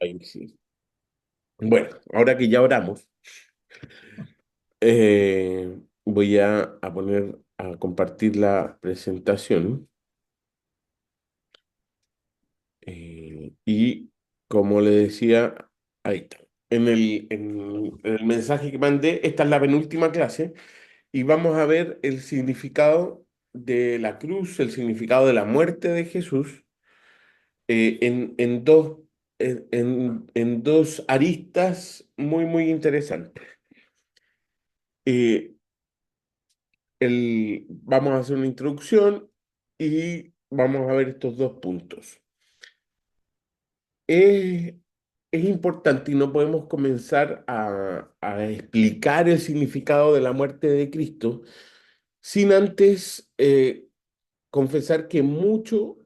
Ahí sí. Bueno, ahora que ya oramos, voy a poner a compartir la presentación. Y como le decía, ahí está. En el mensaje que mandé, esta es la penúltima clase y vamos a ver el significado de la cruz, el significado de la muerte de Jesús en dos aristas muy, muy interesantes. Eh, Vamos a hacer una introducción y vamos a ver estos dos puntos. Es, es importante y no podemos comenzar a explicar el significado de la muerte de Cristo sin antes confesar que mucho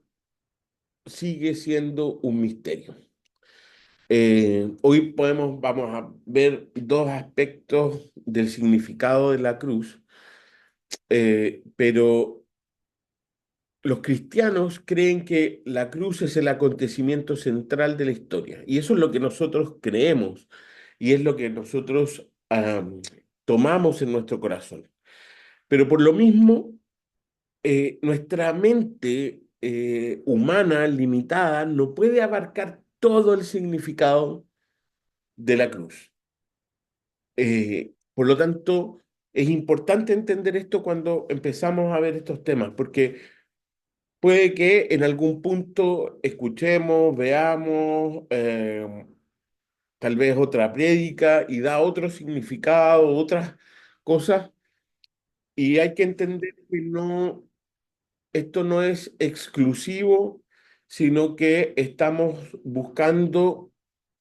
sigue siendo un misterio. Hoy vamos a ver dos aspectos del significado de la cruz, pero los cristianos creen que la cruz es el acontecimiento central de la historia, y eso es lo que nosotros creemos, y es lo que nosotros tomamos en nuestro corazón. Pero por lo mismo, nuestra mente humana limitada no puede abarcar todo el significado de la cruz. Por lo tanto, es importante entender esto cuando empezamos a ver estos temas, porque puede que en algún punto escuchemos, veamos, tal vez otra prédica y da otro significado, otras cosas, y hay que entender que no, esto no es exclusivo, sino que estamos buscando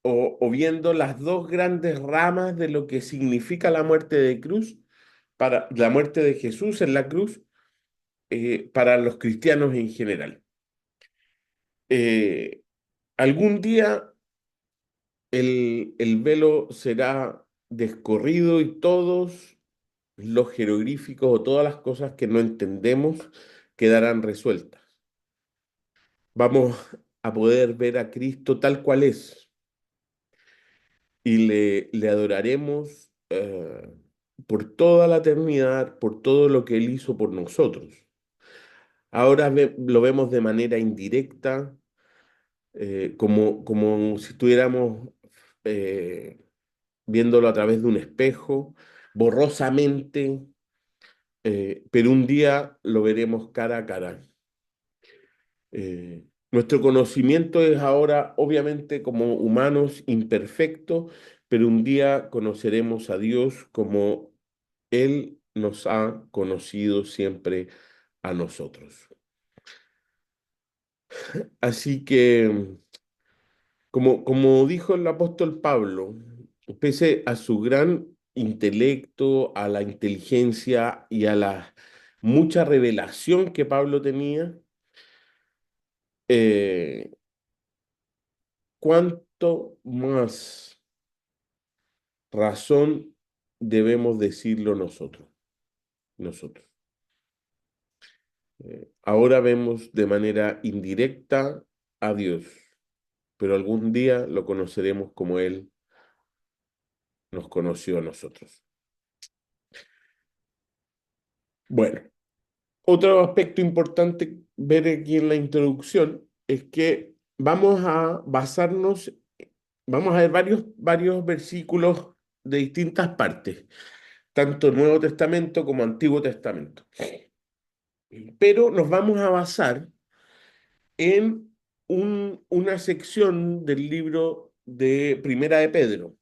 o viendo las dos grandes ramas de lo que significa la muerte de cruz, para la muerte de Jesús en la cruz, para los cristianos en general. Eh, Algún día el velo será descorrido y todos los jeroglíficos o todas las cosas que no entendemos quedarán resueltas. Vamos a poder ver a Cristo tal cual es y le adoraremos por toda la eternidad, por todo lo que Él hizo por nosotros. Ahora lo vemos de manera indirecta, como si estuviéramos eh, viéndolo a través de un espejo, borrosamente, pero un día lo veremos cara a cara. Nuestro conocimiento es ahora, obviamente, como humanos imperfecto, pero un día conoceremos a Dios como Él nos ha conocido siempre a nosotros. Así que, como dijo el apóstol Pablo, pese a su gran intelecto, a la inteligencia y a la mucha revelación que Pablo tenía, eh, ¿cuánto más razón debemos decirlo nosotros? Nosotros. Ahora vemos de manera indirecta a Dios, pero algún día lo conoceremos como Él nos conoció a nosotros. Bueno, otro aspecto importante ver aquí en la introducción es que vamos a ver varios versículos de distintas partes, tanto Nuevo Testamento como Antiguo Testamento. Pero nos vamos a basar en una sección del libro de Primera de Pedro,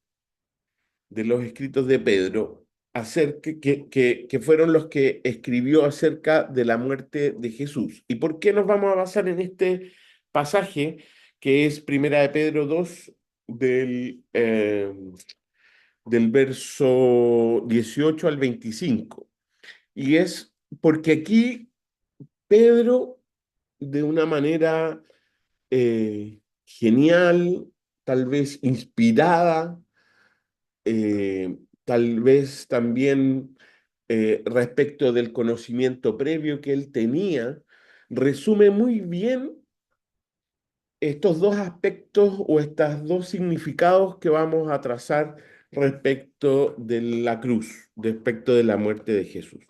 de los escritos de Pedro, que fueron los que escribió acerca de la muerte de Jesús. ¿Y por qué nos vamos a basar en este pasaje que es Primera de Pedro 2 del verso 18 al 25? Y es porque aquí Pedro, de una manera genial, tal vez inspirada, tal vez también respecto del conocimiento previo que él tenía, resume muy bien estos dos aspectos o estos dos significados que vamos a trazar respecto de la cruz, respecto de la muerte de Jesús.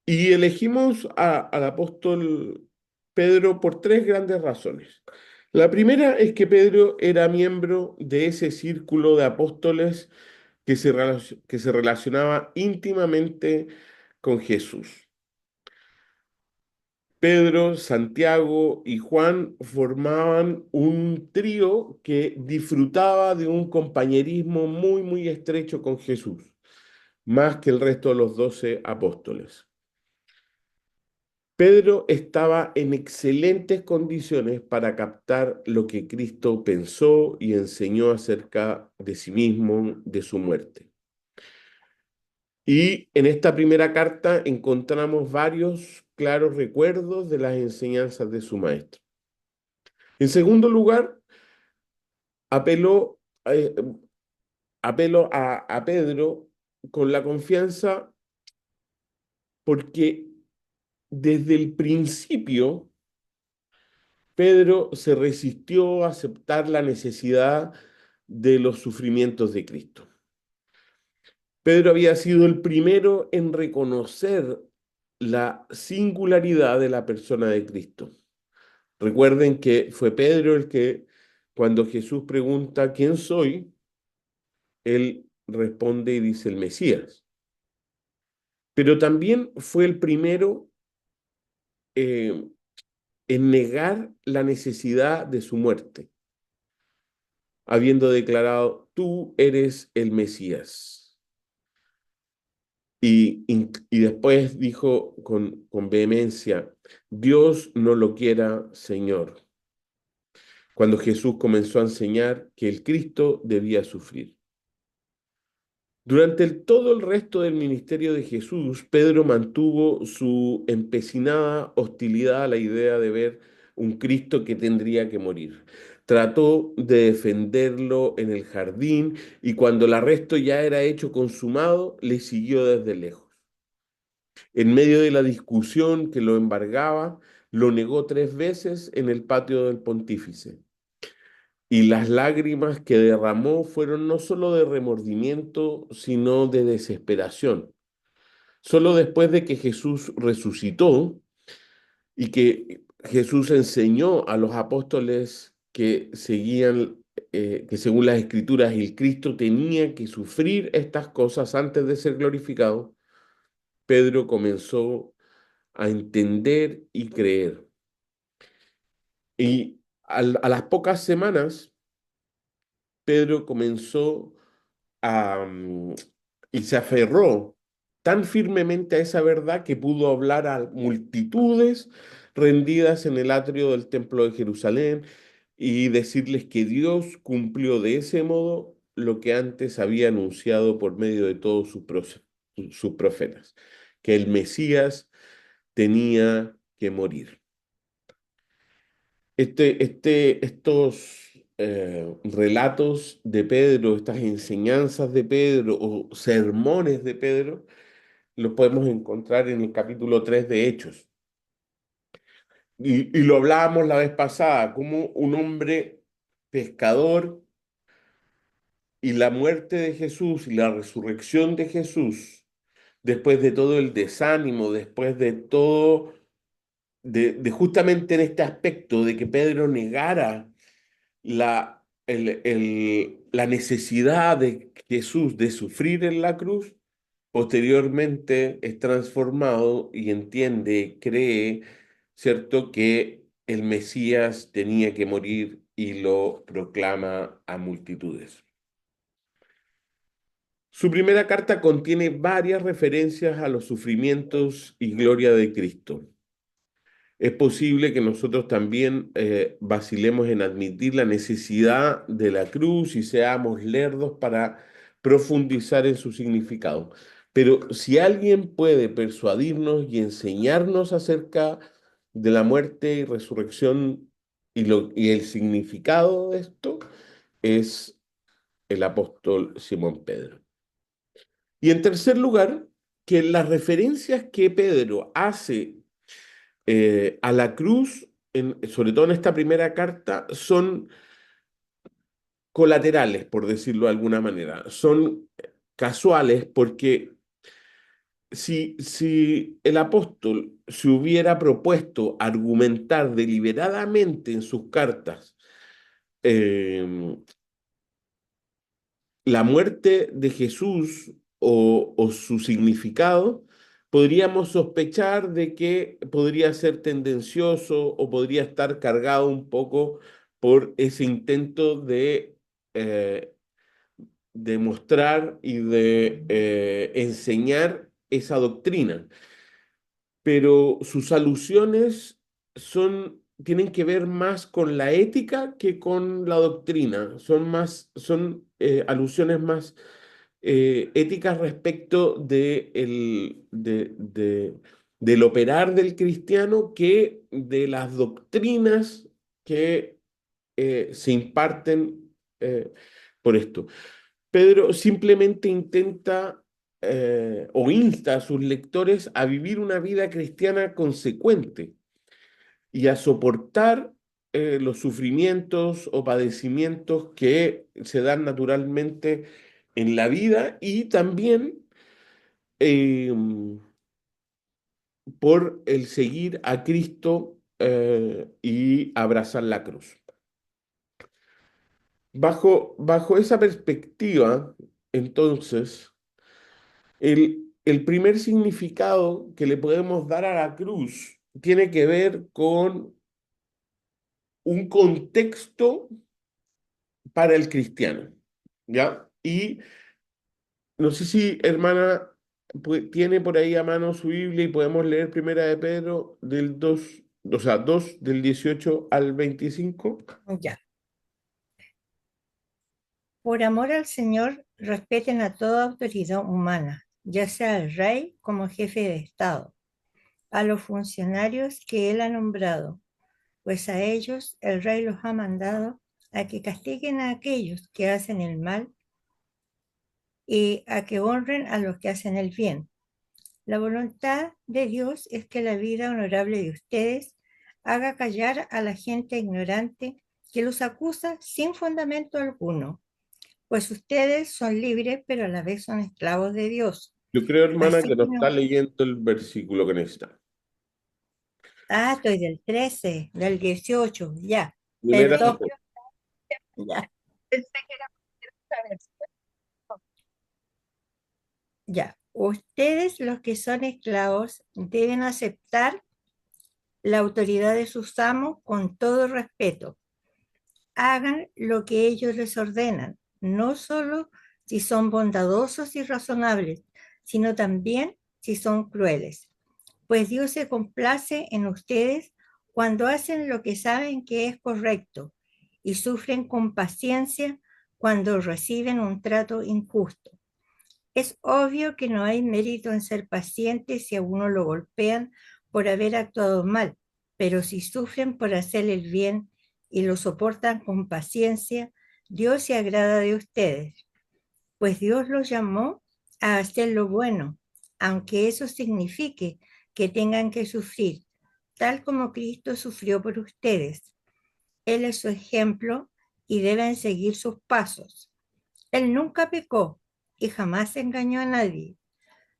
Y elegimos al apóstol Pedro por tres grandes razones. La primera es que Pedro era miembro de ese círculo de apóstoles que se relacionaba íntimamente con Jesús. Pedro, Santiago y Juan formaban un trío que disfrutaba de un compañerismo muy, muy estrecho con Jesús, más que el resto de los 12 apóstoles. Pedro estaba en excelentes condiciones para captar lo que Cristo pensó y enseñó acerca de sí mismo, de su muerte. Y en esta primera carta encontramos varios claros recuerdos de las enseñanzas de su maestro. En segundo lugar, apeló, eh, apeló a Pedro con la confianza porque desde el principio Pedro se resistió a aceptar la necesidad de los sufrimientos de Cristo. Pedro había sido el primero en reconocer la singularidad de la persona de Cristo. Recuerden que fue Pedro el que, cuando Jesús pregunta quién soy, él responde y dice el Mesías. Pero también fue el primero eh, en negar la necesidad de su muerte, habiendo declarado, tú eres el Mesías. Y después dijo con vehemencia, Dios no lo quiera, Señor, cuando Jesús comenzó a enseñar que el Cristo debía sufrir. Durante todo el resto del ministerio de Jesús, Pedro mantuvo su empecinada hostilidad a la idea de ver un Cristo que tendría que morir. Trató de defenderlo en el jardín y cuando el arresto ya era hecho consumado, le siguió desde lejos. En medio de la discusión que lo embargaba, lo negó 3 veces en el patio del pontífice. Y las lágrimas que derramó fueron no solo de remordimiento, sino de desesperación. Solo después de que Jesús resucitó y que Jesús enseñó a los apóstoles que seguían, que según las Escrituras el Cristo tenía que sufrir estas cosas antes de ser glorificado, Pedro comenzó a entender y creer. Y a las pocas semanas, Pedro comenzó a, y se aferró tan firmemente a esa verdad que pudo hablar a multitudes rendidas en el atrio del Templo de Jerusalén y decirles que Dios cumplió de ese modo lo que antes había anunciado por medio de todos sus profetas, que el Mesías tenía que morir. Estos relatos de Pedro, estas enseñanzas de Pedro o sermones de Pedro, los podemos encontrar en el capítulo 3 de Hechos. Y lo hablábamos la vez pasada, como un hombre pescador y la muerte de Jesús y la resurrección de Jesús, después de todo el desánimo, después de todo, de justamente en este aspecto de que Pedro negara la necesidad de Jesús de sufrir en la cruz, posteriormente es transformado y entiende, cree, ¿cierto?, que el Mesías tenía que morir y lo proclama a multitudes. Su primera carta contiene varias referencias a los sufrimientos y gloria de Cristo. Es posible que nosotros también vacilemos en admitir la necesidad de la cruz y seamos lerdos para profundizar en su significado. Pero si alguien puede persuadirnos y enseñarnos acerca de la muerte y resurrección y el significado de esto, es el apóstol Simón Pedro. Y en tercer lugar, que las referencias que Pedro hace a la cruz sobre todo en esta primera carta, son colaterales, por decirlo de alguna manera. Son casuales porque si el apóstol se hubiera propuesto argumentar deliberadamente en sus cartas eh, la muerte de Jesús o su significado, podríamos sospechar de que podría ser tendencioso o podría estar cargado un poco por ese intento de demostrar y de enseñar esa doctrina, pero sus alusiones tienen que ver más con la ética que con la doctrina. Son alusiones más éticas respecto del operar del cristiano que de las doctrinas que se imparten por esto. Pedro simplemente intenta o insta a sus lectores a vivir una vida cristiana consecuente y a soportar los sufrimientos o padecimientos que se dan naturalmente en la vida y también eh, por el seguir a Cristo y abrazar la cruz. Bajo esa perspectiva, entonces, el primer significado que le podemos dar a la cruz tiene que ver con un contexto para el cristiano, ¿ya? Y no sé si, hermana, tiene por ahí a mano su Biblia y podemos leer Primera de Pedro del 2, o sea, 2 del 18 al 25. Ya. Por amor al Señor, respeten a toda autoridad humana, ya sea al rey como jefe de Estado, a los funcionarios que él ha nombrado, pues a ellos el rey los ha mandado a que castiguen a aquellos que hacen el mal y a que honren a los que hacen el bien. La voluntad de Dios es que la vida honorable de ustedes haga callar a la gente ignorante que los acusa sin fundamento alguno, pues ustedes son libres, pero a la vez son esclavos de Dios. Yo creo, hermana, Así que que no está no. leyendo el versículo que necesita. Ah, estoy del 13, del 18, ya. Primera de Perdón, Pedro. ya. Pensé que era otra versión. Ya. Ustedes, los que son esclavos, deben aceptar la autoridad de sus amos con todo respeto. Hagan lo que ellos les ordenan, no solo si son bondadosos y razonables, sino también si son crueles. Pues Dios se complace en ustedes cuando hacen lo que saben que es correcto y sufren con paciencia cuando reciben un trato injusto. Es obvio que no hay mérito en ser paciente si a uno lo golpean por haber actuado mal, pero si sufren por hacer el bien y lo soportan con paciencia, Dios se agrada de ustedes, pues Dios los llamó a hacer lo bueno, aunque eso signifique que tengan que sufrir, tal como Cristo sufrió por ustedes. Él es su ejemplo y deben seguir sus pasos. Él nunca pecó y jamás engañó a nadie.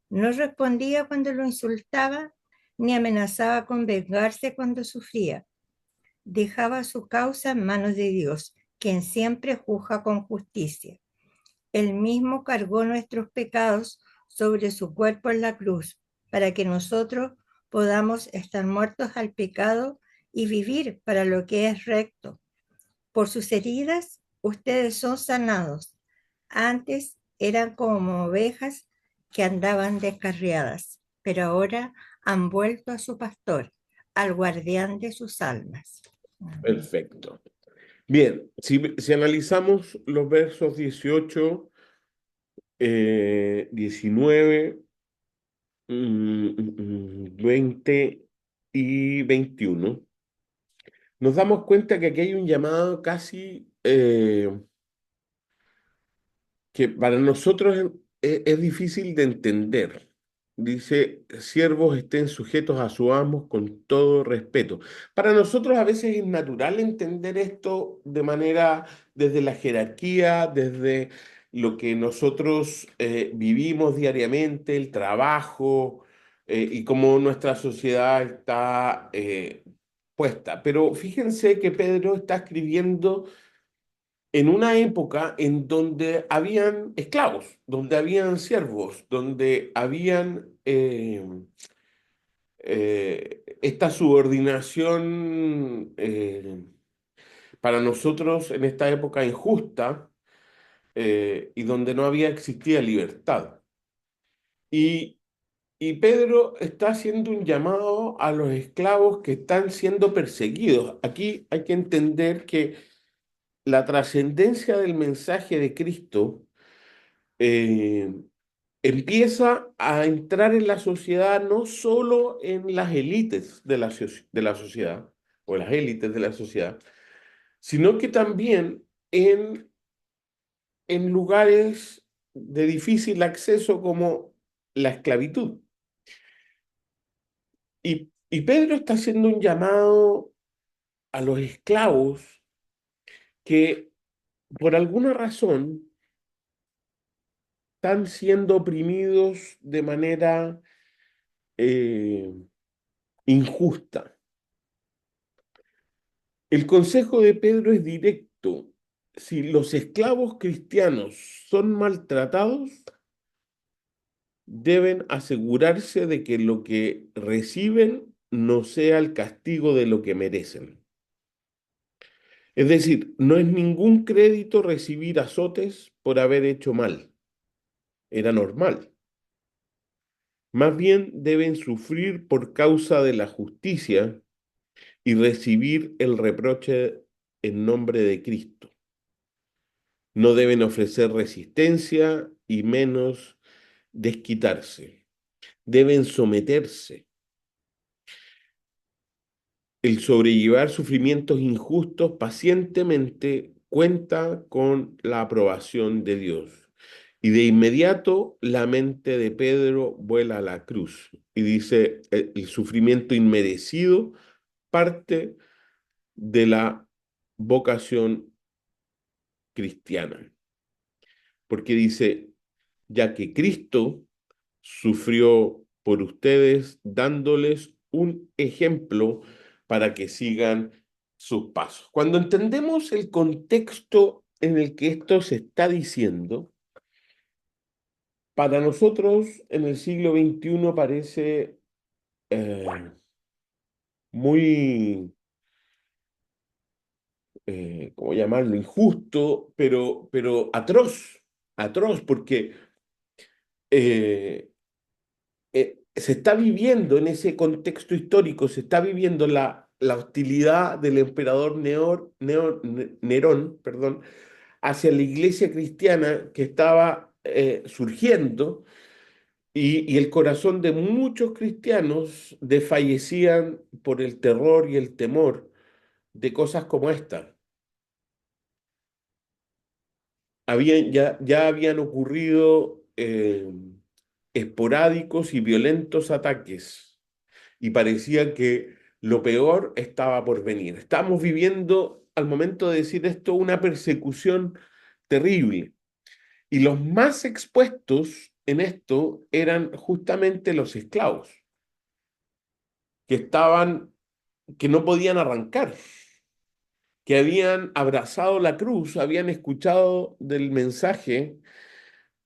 No respondía cuando lo insultaba, ni amenazaba con vengarse cuando sufría. Dejaba su causa en manos de Dios, quien siempre juzga con justicia. Él mismo cargó nuestros pecados sobre su cuerpo en la cruz, para que nosotros podamos estar muertos al pecado y vivir para lo que es recto. Por sus heridas, ustedes son sanados. Antes eran como ovejas que andaban descarriadas, pero ahora han vuelto a su pastor, al guardián de sus almas. Perfecto. Bien, si analizamos los versos 18, 19, 20 y 21, nos damos cuenta que aquí hay un llamado casi que para nosotros es difícil de entender. dice, siervos estén sujetos a sus amos con todo respeto. Para nosotros a veces es natural entender esto de manera desde la jerarquía, desde lo que nosotros vivimos diariamente, el trabajo y cómo nuestra sociedad está puesta. Pero fíjense que Pedro está escribiendo en una época en donde habían esclavos, donde habían siervos, donde habían esta subordinación para nosotros en esta época injusta y donde no había existía libertad. Y, y Pedro está haciendo un llamado a los esclavos que están siendo perseguidos. Aquí hay que entender que la trascendencia del mensaje de Cristo eh, empieza a entrar en la sociedad, no solo en las élites de la sociedad, o las élites de la sociedad, sino que también en lugares de difícil acceso como la esclavitud. Y Pedro está haciendo un llamado a los esclavos que por alguna razón están siendo oprimidos de manera eh, injusta. El consejo de Pedro es directo. Si los esclavos cristianos son maltratados, deben asegurarse de que lo que reciben no sea el castigo de lo que merecen. Es decir, no es ningún crédito recibir azotes por haber hecho mal. Era normal. Más bien deben sufrir por causa de la justicia y recibir el reproche en nombre de Cristo. No deben ofrecer resistencia y menos desquitarse. Deben someterse. El sobrellevar sufrimientos injustos pacientemente cuenta con la aprobación de Dios. Y de inmediato la mente de Pedro vuela a la cruz y dice, el sufrimiento inmerecido parte de la vocación cristiana. Porque dice, ya que Cristo sufrió por ustedes dándoles un ejemplo para que sigan sus pasos. Cuando entendemos el contexto en el que esto se está diciendo, para nosotros en el siglo XXI parece eh, muy, ¿cómo llamarlo? Injusto, pero atroz, atroz, porque eh, se está viviendo en ese contexto histórico, se está viviendo la hostilidad del emperador Nerón, perdón, hacia la iglesia cristiana que estaba surgiendo y el corazón de muchos cristianos desfallecían por el terror y el temor de cosas como esta. Ya habían ocurrido esporádicos y violentos ataques y parecía que lo peor estaba por venir. Estamos viviendo, al momento de decir esto, una persecución terrible. Y los más expuestos en esto eran justamente los esclavos, que estaban, que no podían arrancar, que habían abrazado la cruz, habían escuchado del mensaje.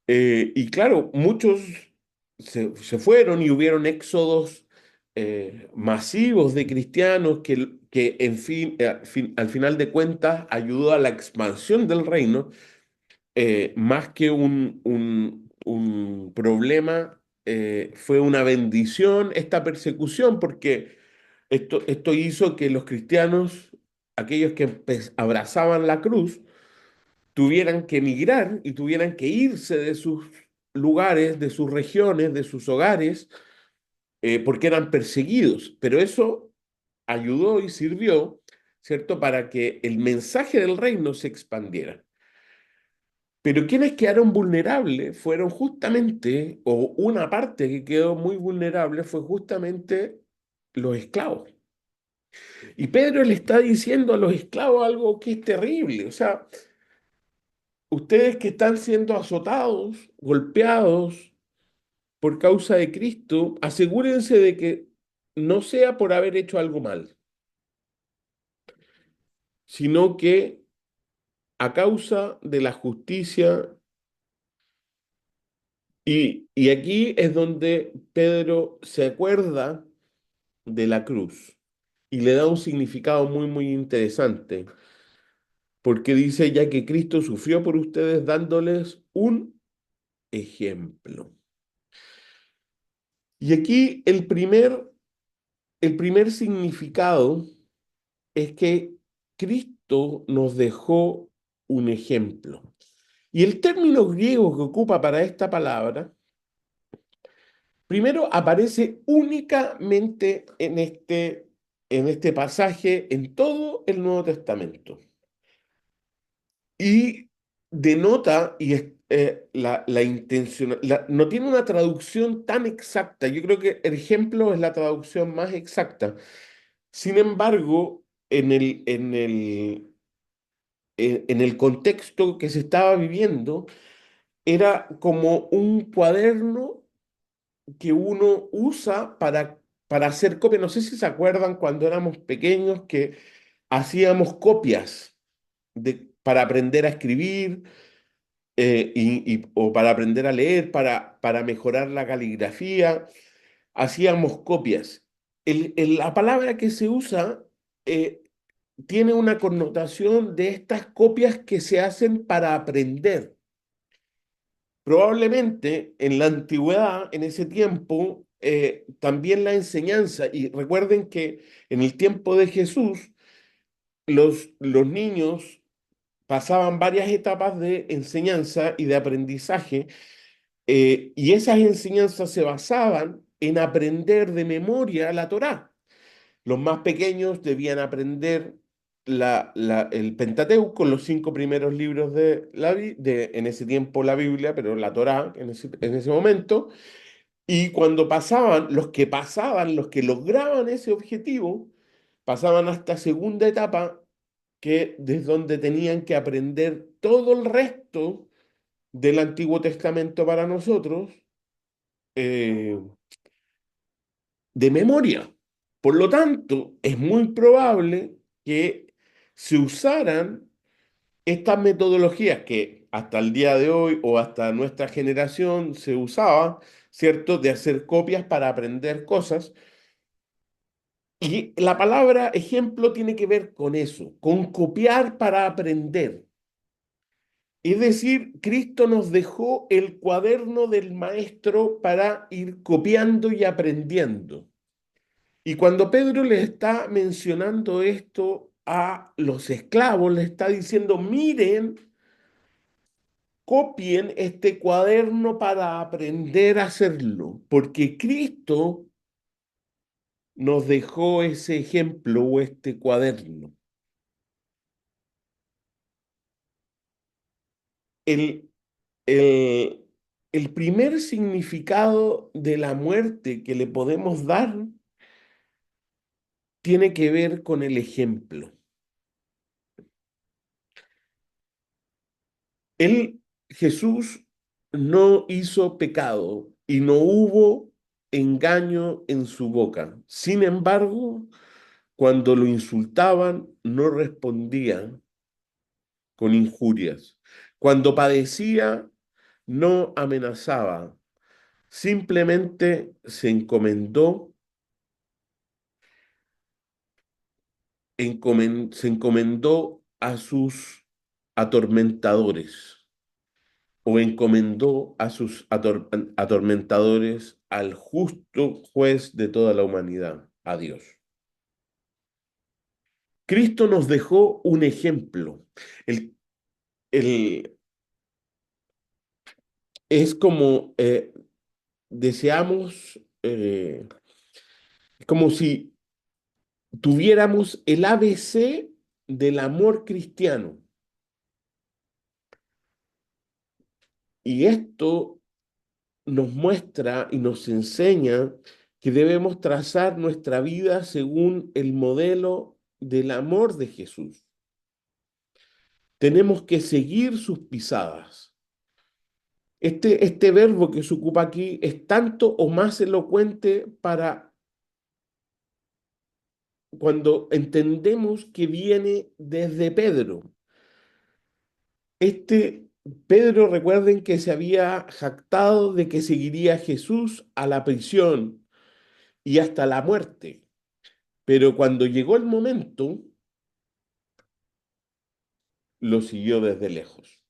Y claro, muchos se fueron y hubieron éxodos masivos de cristianos que en fin, al final de cuentas ayudó a la expansión del reino, más que un problema, fue una bendición esta persecución, porque esto hizo que los cristianos, aquellos que abrazaban la cruz, tuvieran que emigrar y tuvieran que irse de sus lugares, de sus regiones, de sus hogares, porque eran perseguidos. Pero eso ayudó y sirvió, ¿cierto?, para que el mensaje del reino se expandiera. Pero quienes quedaron vulnerables fueron justamente, o una parte que quedó muy vulnerable fue justamente los esclavos. Y Pedro le está diciendo a los esclavos algo que es terrible. O sea, ustedes que están siendo azotados, golpeados por causa de Cristo, asegúrense de que no sea por haber hecho algo mal, sino que a causa de la justicia. Y aquí es donde Pedro se acuerda de la cruz y le da un significado muy, muy interesante, porque dice, ya que Cristo sufrió por ustedes dándoles un ejemplo. Y aquí el primer significado es que Cristo nos dejó un ejemplo. Y el término griego que ocupa para esta palabra, primero aparece únicamente en este pasaje en todo el Nuevo Testamento. Y denota, y la intención, no tiene una traducción tan exacta. Yo creo que el ejemplo es la traducción más exacta. Sin embargo, en el contexto que se estaba viviendo, era como un cuaderno que uno usa para hacer copias. No sé si se acuerdan cuando éramos pequeños que hacíamos copias para aprender a escribir o para aprender a leer, para mejorar la caligrafía. Hacíamos copias. La palabra que se usa eh, tiene una connotación de estas copias que se hacen para aprender. Probablemente en la antigüedad, en ese tiempo, también la enseñanza, y recuerden que en el tiempo de Jesús, los niños pasaban varias etapas de enseñanza y de aprendizaje, y esas enseñanzas se basaban en aprender de memoria la Torá. Los más pequeños debían aprender el Pentateuco, los 5 primeros libros en ese tiempo la Biblia, pero la Torá en ese momento. Y cuando pasaban, los que lograban ese objetivo, pasaban a esta segunda etapa, que desde donde tenían que aprender todo el resto del Antiguo Testamento para nosotros, eh, de memoria. Por lo tanto, es muy probable que se usaran estas metodologías que hasta el día de hoy o hasta nuestra generación se usaba, ¿cierto? De hacer copias para aprender cosas. Y la palabra ejemplo tiene que ver con eso, con copiar para aprender. Es decir, Cristo nos dejó el cuaderno del maestro para ir copiando y aprendiendo. Y cuando Pedro le está mencionando esto a los esclavos, le está diciendo, miren, copien este cuaderno para aprender a hacerlo, porque Cristo nos dejó ese ejemplo o este cuaderno. El, el, el primer significado de la muerte que le podemos dar tiene que ver con el ejemplo. Jesús no hizo pecado y no hubo engaño en su boca. Sin embargo, cuando lo insultaban, no respondía con injurias. Cuando padecía, no amenazaba. Simplemente se encomendó a sus atormentadores o encomendó a sus atormentadores al justo juez de toda la humanidad, a Dios. Cristo nos dejó un ejemplo. El, el- es como deseamos, es como si tuviéramos el ABC del amor cristiano. Y esto nos muestra y nos enseña que debemos trazar nuestra vida según el modelo del amor de Jesús. Tenemos que seguir sus pisadas. Este verbo que se ocupa aquí es tanto o más elocuente para cuando entendemos que viene desde Pedro. Este Pedro, recuerden que se había jactado de que seguiría a Jesús a la prisión y hasta la muerte. Pero cuando llegó el momento, lo siguió desde lejos.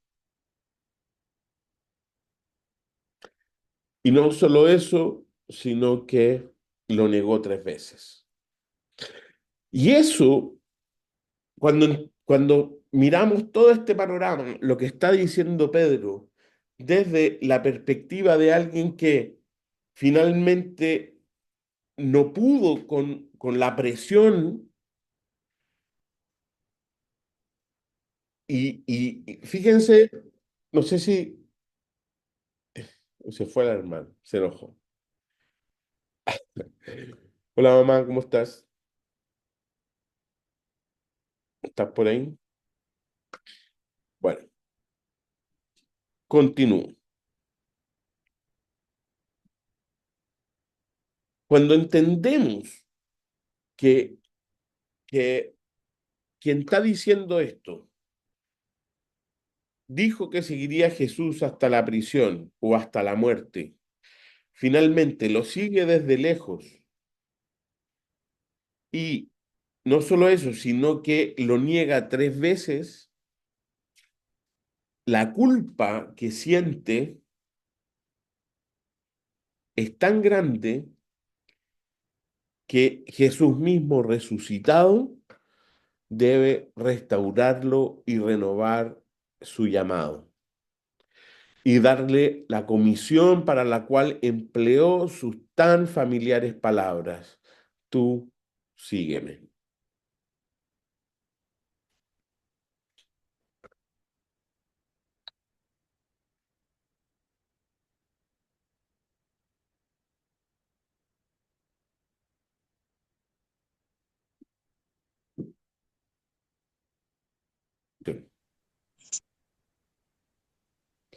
Y no solo eso, sino que lo negó 3 veces. Y eso, cuando miramos todo este panorama, lo que está diciendo Pedro, desde la perspectiva de alguien que finalmente no pudo con la presión y fíjense, no sé si se fue la hermana, se enojó. Hola mamá, ¿cómo estás? ¿Estás por ahí? Bueno, continúo. Cuando entendemos que, que quien está diciendo esto dijo que seguiría a Jesús hasta la prisión o hasta la muerte, finalmente lo sigue desde lejos y no solo eso, sino que lo niega 3 veces, la culpa que siente es tan grande que Jesús mismo resucitado debe restaurarlo y renovar su llamado y darle la comisión para la cual empleó sus tan familiares palabras. Tú sígueme.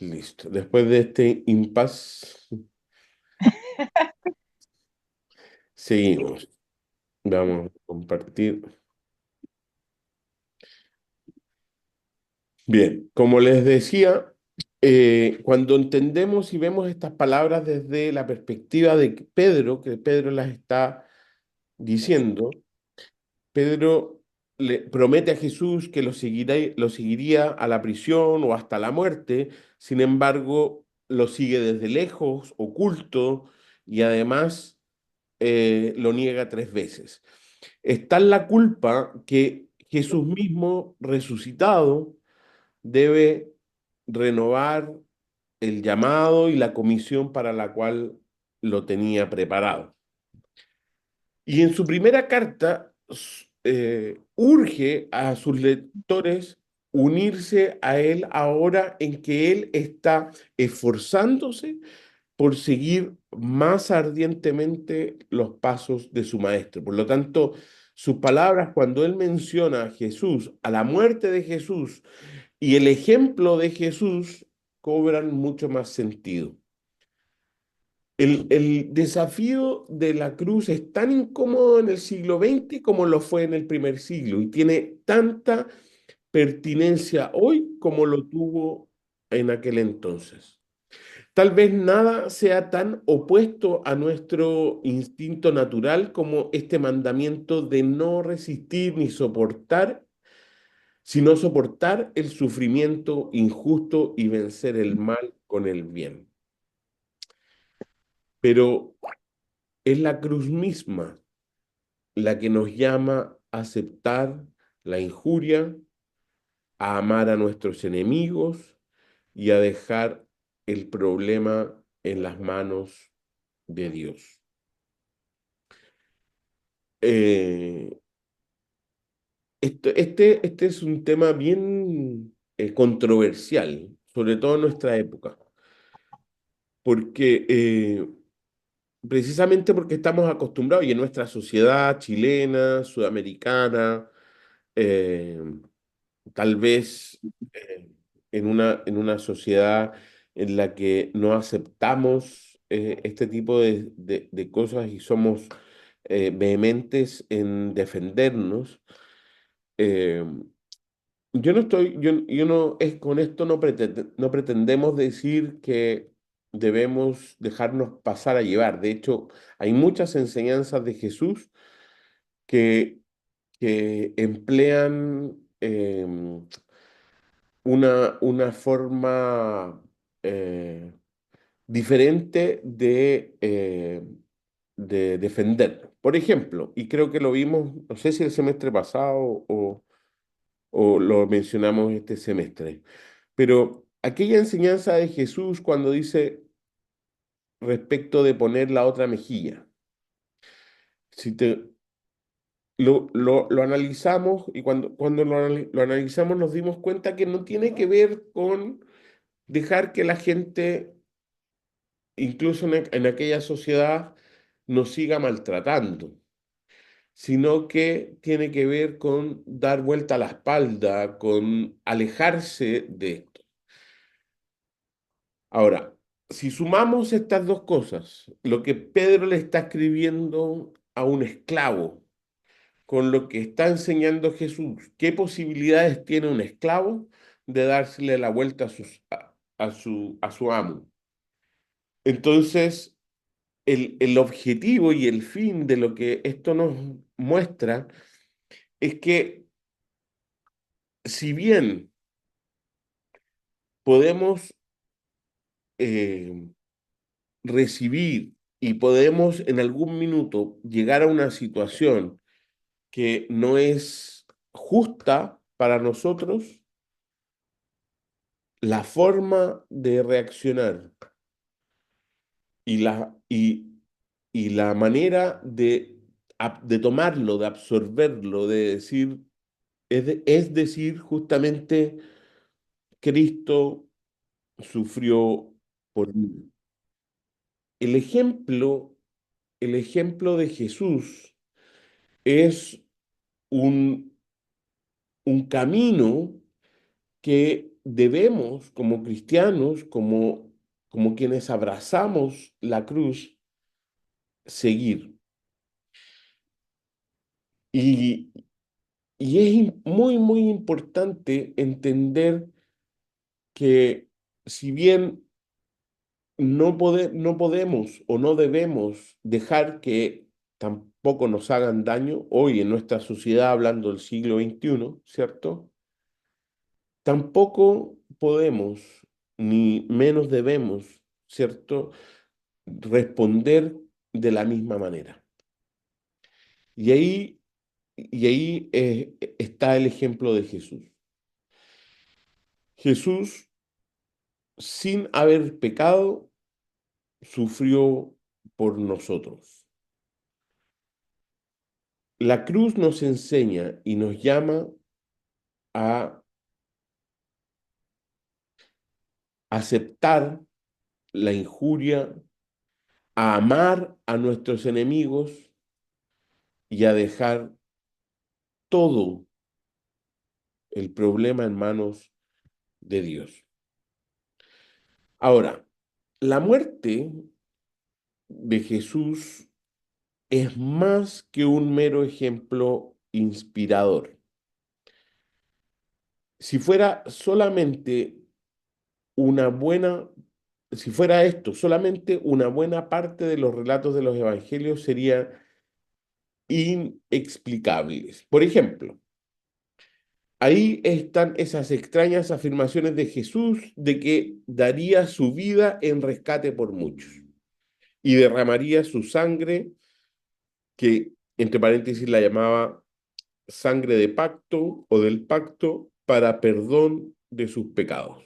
Listo. Después de este impasse, seguimos. Vamos a compartir. Bien, como les decía, cuando entendemos y vemos estas palabras desde la perspectiva de Pedro, que Pedro las está diciendo, Pedro le promete a Jesús que lo seguiría a la prisión o hasta la muerte, sin embargo, lo sigue desde lejos, oculto, y además lo niega 3 veces. Está en la culpa que Jesús mismo, resucitado, debe renovar el llamado y la comisión para la cual lo tenía preparado. Y en su primera carta urge a sus lectores unirse a él ahora en que él está esforzándose por seguir más ardientemente los pasos de su maestro. Por lo tanto, sus palabras cuando él menciona a Jesús, a la muerte de Jesús y el ejemplo de Jesús, cobran mucho más sentido. El desafío de la cruz es tan incómodo en el siglo XX como lo fue en el primer siglo y tiene tanta pertinencia hoy como lo tuvo en aquel entonces. Tal vez nada sea tan opuesto a nuestro instinto natural como este mandamiento de no resistir ni soportar, sino soportar el sufrimiento injusto y vencer el mal con el bien. Pero es la cruz misma la que nos llama a aceptar la injuria, a amar a nuestros enemigos y a dejar el problema en las manos de Dios. Eh, este es un tema bien controversial, sobre todo en nuestra época, porque precisamente porque estamos acostumbrados y en nuestra sociedad chilena, sudamericana, eh, tal vez en una sociedad en la que no aceptamos este tipo de cosas y somos vehementes en defendernos. eh, yo no estoy, yo no, es, con esto no pretendemos decir que debemos dejarnos pasar a llevar. De hecho, hay muchas enseñanzas de Jesús que, que emplean una forma diferente de defender. Por ejemplo, y creo que lo vimos, no sé si el semestre pasado o lo mencionamos este semestre, pero aquella enseñanza de Jesús cuando dice respecto de poner la otra mejilla, si te, lo analizamos y cuando lo analizamos nos dimos cuenta que no tiene que ver con dejar que la gente, incluso en aquella sociedad, nos siga maltratando, sino que tiene que ver con dar vuelta a la espalda, con alejarse de esto. Ahora, si sumamos estas dos cosas, lo que Pedro le está escribiendo a un esclavo, con lo que está enseñando Jesús, ¿qué posibilidades tiene un esclavo de dársele la vuelta a su amo? Entonces, el objetivo y el fin de lo que esto nos muestra es que si bien podemos eh, recibir y podemos en algún minuto llegar a una situación que no es justa para nosotros, la forma de reaccionar y y la manera de tomarlo, de absorberlo, de decir, es decir, justamente, Cristo sufrió por mí. El ejemplo, el ejemplo de Jesús es un, un camino que debemos, como cristianos, como quienes abrazamos la cruz, seguir. Y, y es muy, muy importante entender que si bien no podemos o no debemos dejar que tampoco nos hagan daño hoy en nuestra sociedad, hablando del siglo XXI, ¿cierto? Tampoco podemos, ni menos debemos, ¿cierto?, responder de la misma manera. Y ahí está el ejemplo de Jesús. Jesús, sin haber pecado, sufrió por nosotros. La cruz nos enseña y nos llama a aceptar la injuria, a amar a nuestros enemigos y a dejar todo el problema en manos de Dios. Ahora, la muerte de Jesús es más que un mero ejemplo inspirador. Si fuera solamente una buena, si fuera esto, solamente una buena parte de los relatos de los evangelios serían inexplicables. Por ejemplo, ahí están esas extrañas afirmaciones de Jesús de que daría su vida en rescate por muchos y derramaría su sangre, que entre paréntesis la llamaba sangre de pacto o del pacto para perdón de sus pecados.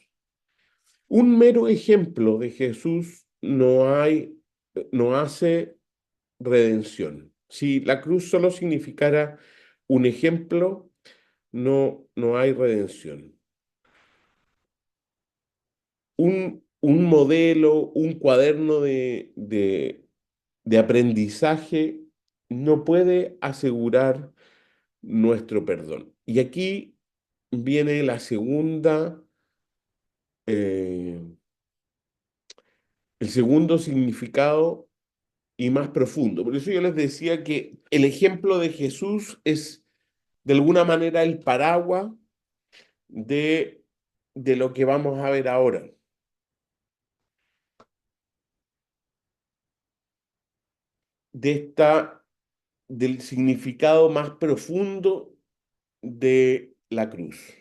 Un mero ejemplo de Jesús no hace redención. Si la cruz solo significara un ejemplo, no hay redención. un modelo, un cuaderno de aprendizaje no puede asegurar nuestro perdón. Y aquí viene la segunda, eh, el segundo significado y más profundo. Por eso yo les decía que el ejemplo de Jesús es de alguna manera el paraguas de, de lo que vamos a ver ahora, de del significado más profundo de la cruz.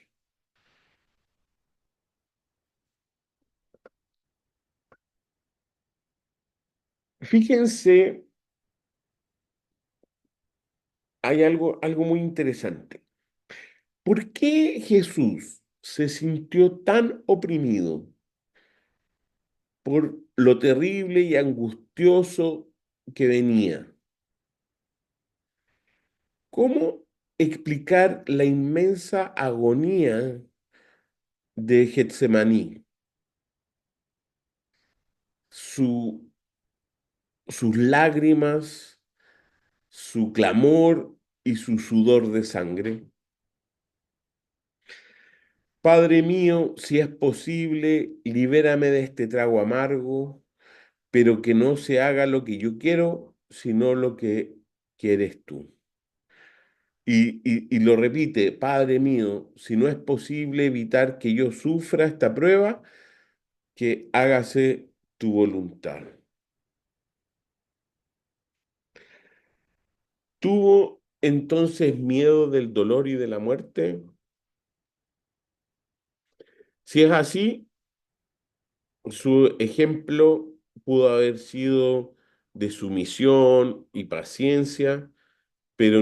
Fíjense, hay algo muy interesante. ¿Por qué Jesús se sintió tan oprimido por lo terrible y angustioso que venía? ¿Cómo explicar la inmensa agonía de Getsemaní? Su, sus lágrimas, su clamor y su sudor de sangre. Padre mío, si es posible, libérame de este trago amargo, pero que no se haga lo que yo quiero, sino lo que quieres tú. Y lo repite, Padre mío, si no es posible evitar que yo sufra esta prueba, que hágase tu voluntad. ¿Tuvo entonces miedo del dolor y de la muerte? Si es así, su ejemplo pudo haber sido de sumisión y paciencia, pero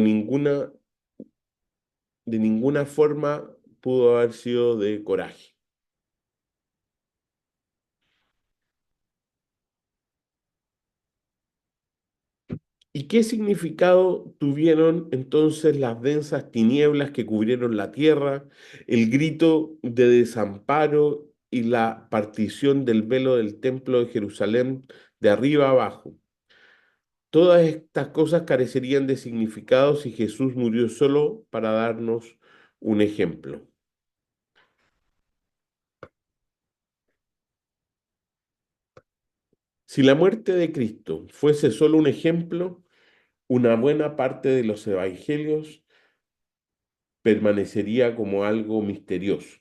de ninguna forma pudo haber sido de coraje. ¿Y qué significado tuvieron entonces las densas tinieblas que cubrieron la tierra, el grito de desamparo y la partición del velo del templo de Jerusalén de arriba abajo? Todas estas cosas carecerían de significado si Jesús murió solo para darnos un ejemplo. Si la muerte de Cristo fuese solo un ejemplo, una buena parte de los evangelios permanecería como algo misterioso.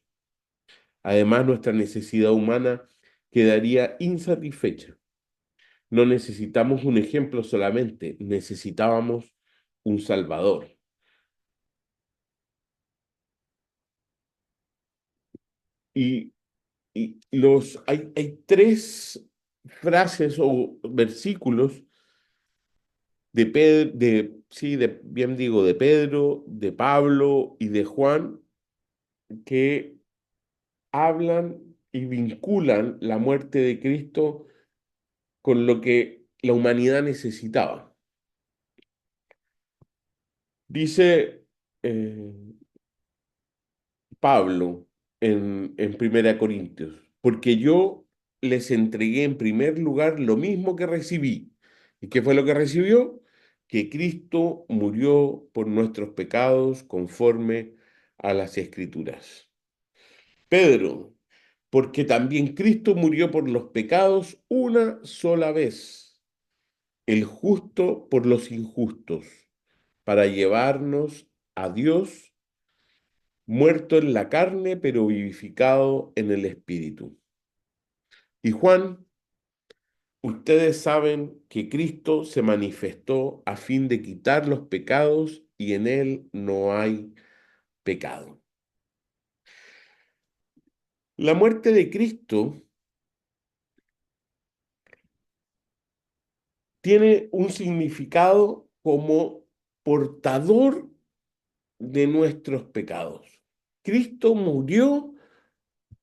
Además, nuestra necesidad humana quedaría insatisfecha. No necesitamos un ejemplo solamente, necesitábamos un Salvador. Y, hay tres frases o versículos de Pedro, sí, bien digo, de Pedro, de Pablo y de Juan, que hablan y vinculan la muerte de Cristo con lo que la humanidad necesitaba. Dice Pablo en Primera Corintios, porque yo les entregué en primer lugar lo mismo que recibí. ¿Y qué fue lo que recibió? Que Cristo murió por nuestros pecados conforme a las Escrituras. Pedro, porque también Cristo murió por los pecados una sola vez, el justo por los injustos, para llevarnos a Dios, muerto en la carne, pero vivificado en el Espíritu. Y Juan, ustedes saben que Cristo se manifestó a fin de quitar los pecados y en él no hay pecado. La muerte de Cristo tiene un significado como portador de nuestros pecados. Cristo murió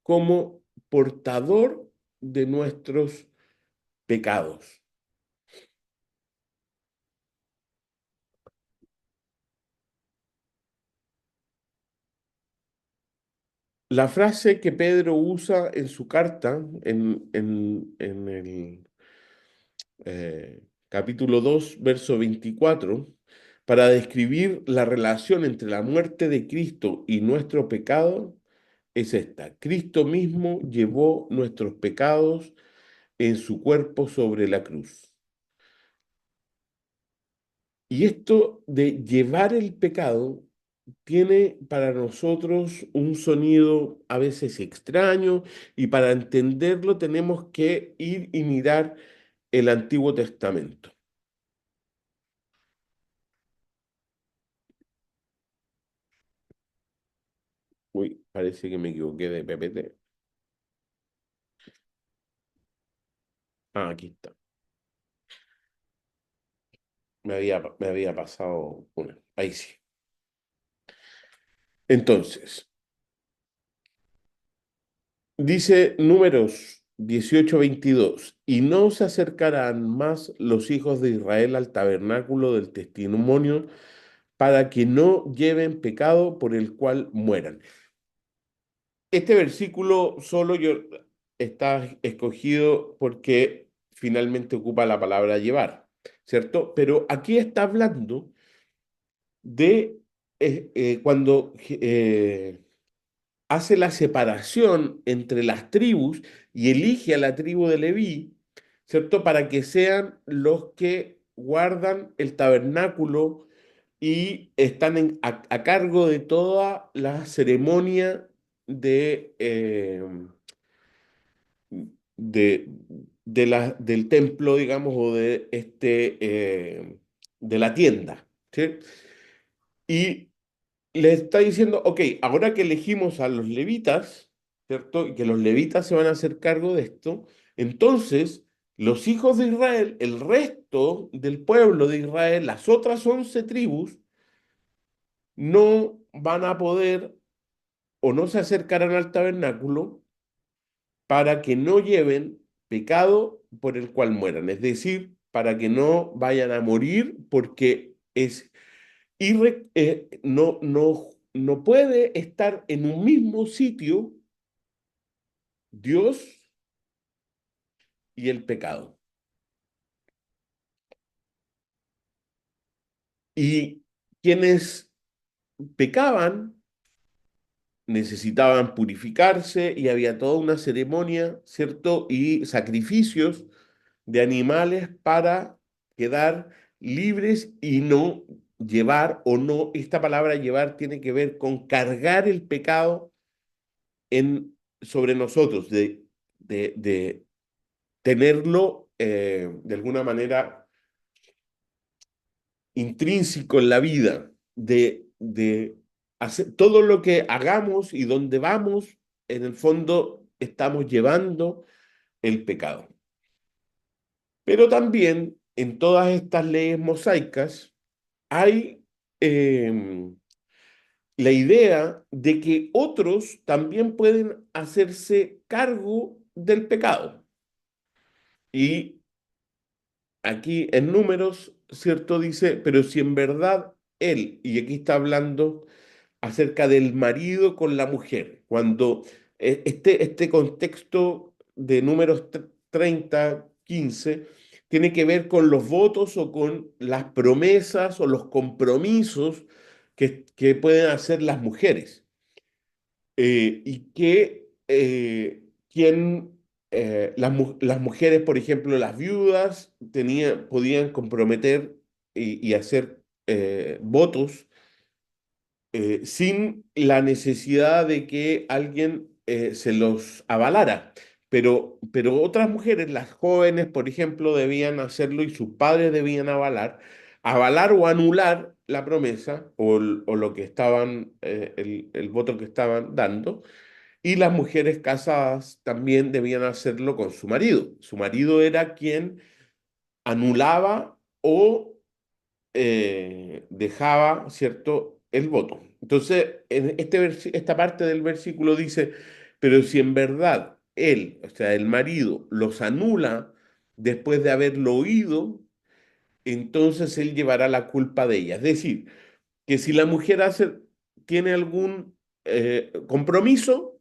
como portador de nuestros pecados. La frase que Pedro usa en su carta, en el capítulo 2 verso 24, para describir la relación entre la muerte de Cristo y nuestro pecado, es esta. Cristo mismo llevó nuestros pecados en su cuerpo sobre la cruz. Y esto de llevar el pecado tiene para nosotros un sonido a veces extraño y para entenderlo tenemos que ir y mirar el Antiguo Testamento. Uy, parece que me equivoqué de PPT. Ah, aquí está. Me había pasado una. Ahí sí. Entonces, dice Números 18:22, y no se acercarán más los hijos de Israel al tabernáculo del testimonio para que no lleven pecado por el cual mueran. Este versículo solo yo está escogido porque finalmente ocupa la palabra llevar, ¿cierto? Pero aquí está hablando de cuando hace la separación entre las tribus y elige a la tribu de Leví, ¿cierto? Para que sean los que guardan el tabernáculo y están a cargo de toda la ceremonia de, del templo, digamos, o de la tienda, ¿sí? Y le está diciendo, ok, ahora que elegimos a los levitas, ¿cierto? Y que los levitas se van a hacer cargo de esto, entonces los hijos de Israel, el resto del pueblo de Israel, las otras 11 tribus, no van a poder o no se acercarán al tabernáculo para que no lleven pecado por el cual mueran, es decir, para que no vayan a morir porque no puede estar en un mismo sitio Dios y el pecado. Y quienes pecaban necesitaban purificarse y había toda una ceremonia, ¿cierto? Y sacrificios de animales para quedar libres y no llevar o no, esta palabra llevar tiene que ver con cargar el pecado sobre nosotros, de tenerlo de alguna manera intrínseco en la vida, de hacer todo lo que hagamos y donde vamos, en el fondo estamos llevando el pecado. Pero también en todas estas leyes mosaicas hay eh, la idea de que otros también pueden hacerse cargo del pecado. Y aquí en números, ¿cierto? Dice, pero si en verdad él, y aquí está hablando acerca del marido con la mujer, cuando este contexto de números 30, 15, tiene que ver con los votos o con las promesas o los compromisos que pueden hacer las mujeres. Y que las mujeres, por ejemplo, las viudas, podían comprometer y hacer votos sin la necesidad de que alguien se los avalara. Pero otras mujeres, las jóvenes, por ejemplo, debían hacerlo y sus padres debían avalar o anular la promesa o lo que estaban, el voto que estaban dando. Y las mujeres casadas también debían hacerlo con su marido. Su marido era quien anulaba o dejaba, ¿cierto?, el voto. Entonces, en esta parte del versículo dice, pero si en verdad él, o sea, el marido, los anula después de haberlo oído, entonces él llevará la culpa de ella. Es decir, que si la mujer tiene algún compromiso,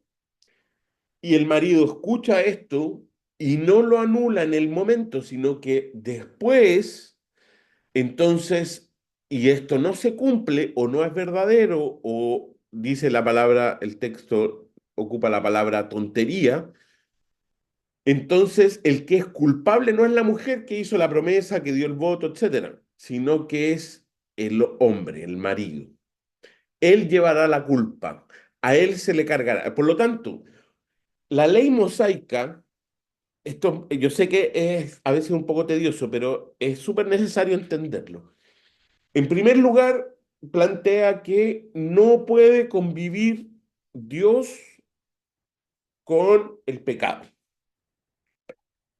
Y el marido escucha esto y no lo anula en el momento, sino que después, entonces, y esto no se cumple o no es verdadero o dice la palabra, el texto ocupa la palabra tontería, entonces el que es culpable no es la mujer que hizo la promesa, que dio el voto, etcétera, sino que es el hombre, el marido. Él llevará la culpa, a él se le cargará. Por lo tanto, la ley mosaica, esto yo sé que es a veces un poco tedioso, pero es súper necesario entenderlo. En primer lugar, plantea que no puede convivir Dios con el pecado.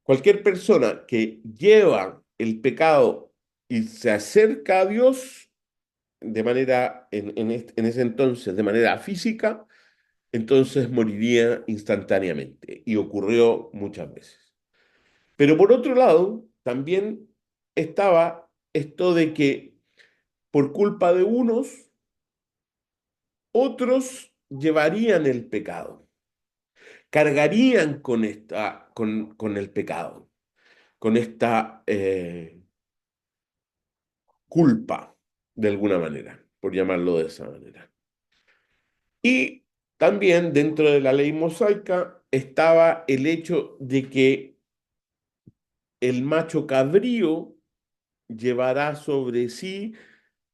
Cualquier persona que lleva el pecado y se acerca a Dios de manera, en ese entonces, de manera física, entonces moriría instantáneamente. Y ocurrió muchas veces. Pero por otro lado, también estaba esto de que por culpa de unos, otros llevarían el pecado, cargarían con el pecado, con esta culpa, de alguna manera, por llamarlo de esa manera. Y también dentro de la ley mosaica estaba el hecho de que el macho cabrío llevará sobre sí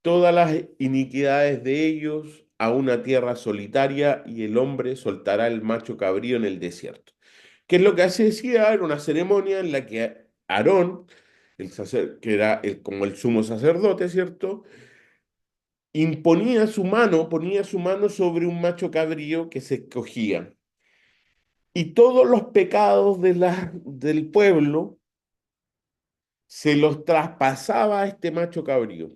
todas las iniquidades de ellos a una tierra solitaria y el hombre soltará el macho cabrío en el desierto. ¿Qué es lo que se decía? Era una ceremonia en la que Aarón, que era como el sumo sacerdote, ¿cierto? Imponía su mano, ponía su mano sobre un macho cabrío que se escogía. Y todos los pecados del pueblo se los traspasaba a este macho cabrío.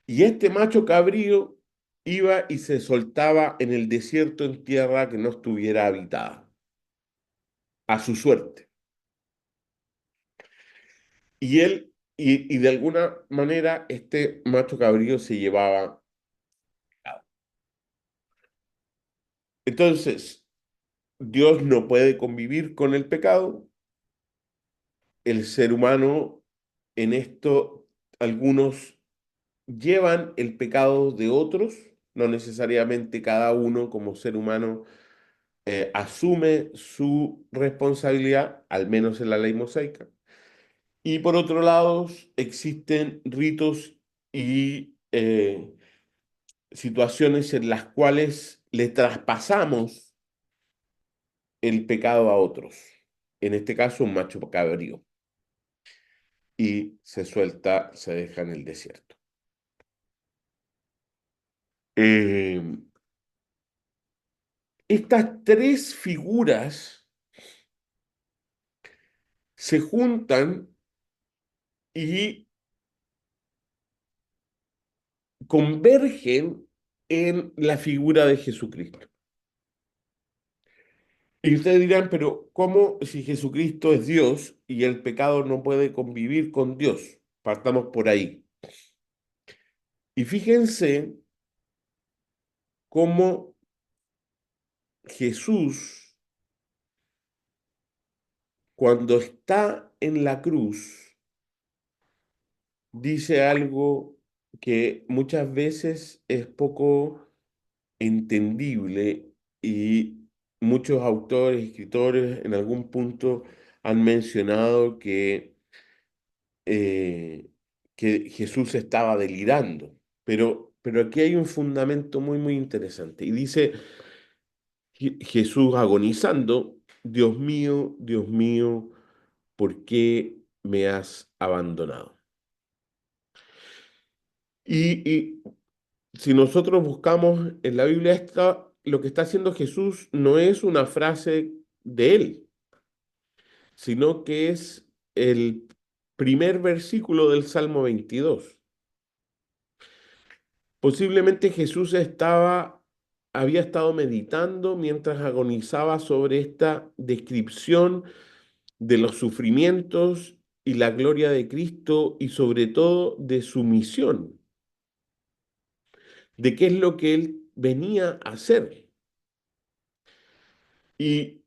Y este macho cabrío iba y se soltaba en el desierto en tierra que no estuviera habitada, a su suerte. Y de alguna manera, este macho cabrío se llevaba. Entonces, Dios no puede convivir con el pecado. El ser humano, en esto, algunos llevan el pecado de otros, no necesariamente cada uno como ser humano asume su responsabilidad, al menos en la ley mosaica. Y por otro lado, existen ritos y situaciones en las cuales le traspasamos el pecado a otros. En este caso, un macho cabrío. Y se suelta, se deja en el desierto. Eh, Estas tres figuras se juntan y convergen en la figura de Jesucristo. Y ustedes dirán, pero ¿cómo si Jesucristo es Dios y el pecado no puede convivir con Dios? Partamos por ahí. Y fíjense cómo Jesús, cuando está en la cruz, dice algo que muchas veces es poco entendible y muchos autores, escritores en algún punto han mencionado eh, que Jesús estaba delirando. Pero aquí hay un fundamento muy, muy interesante. Y dice Jesús agonizando, Dios mío, ¿por qué me has abandonado? Y si nosotros buscamos en la Biblia, lo que está haciendo Jesús no es una frase de él, sino que es el primer versículo del Salmo 22. Posiblemente Jesús había estado meditando mientras agonizaba sobre esta descripción de los sufrimientos y la gloria de Cristo y sobre todo de su misión, de qué es lo que él venía a hacer. Y,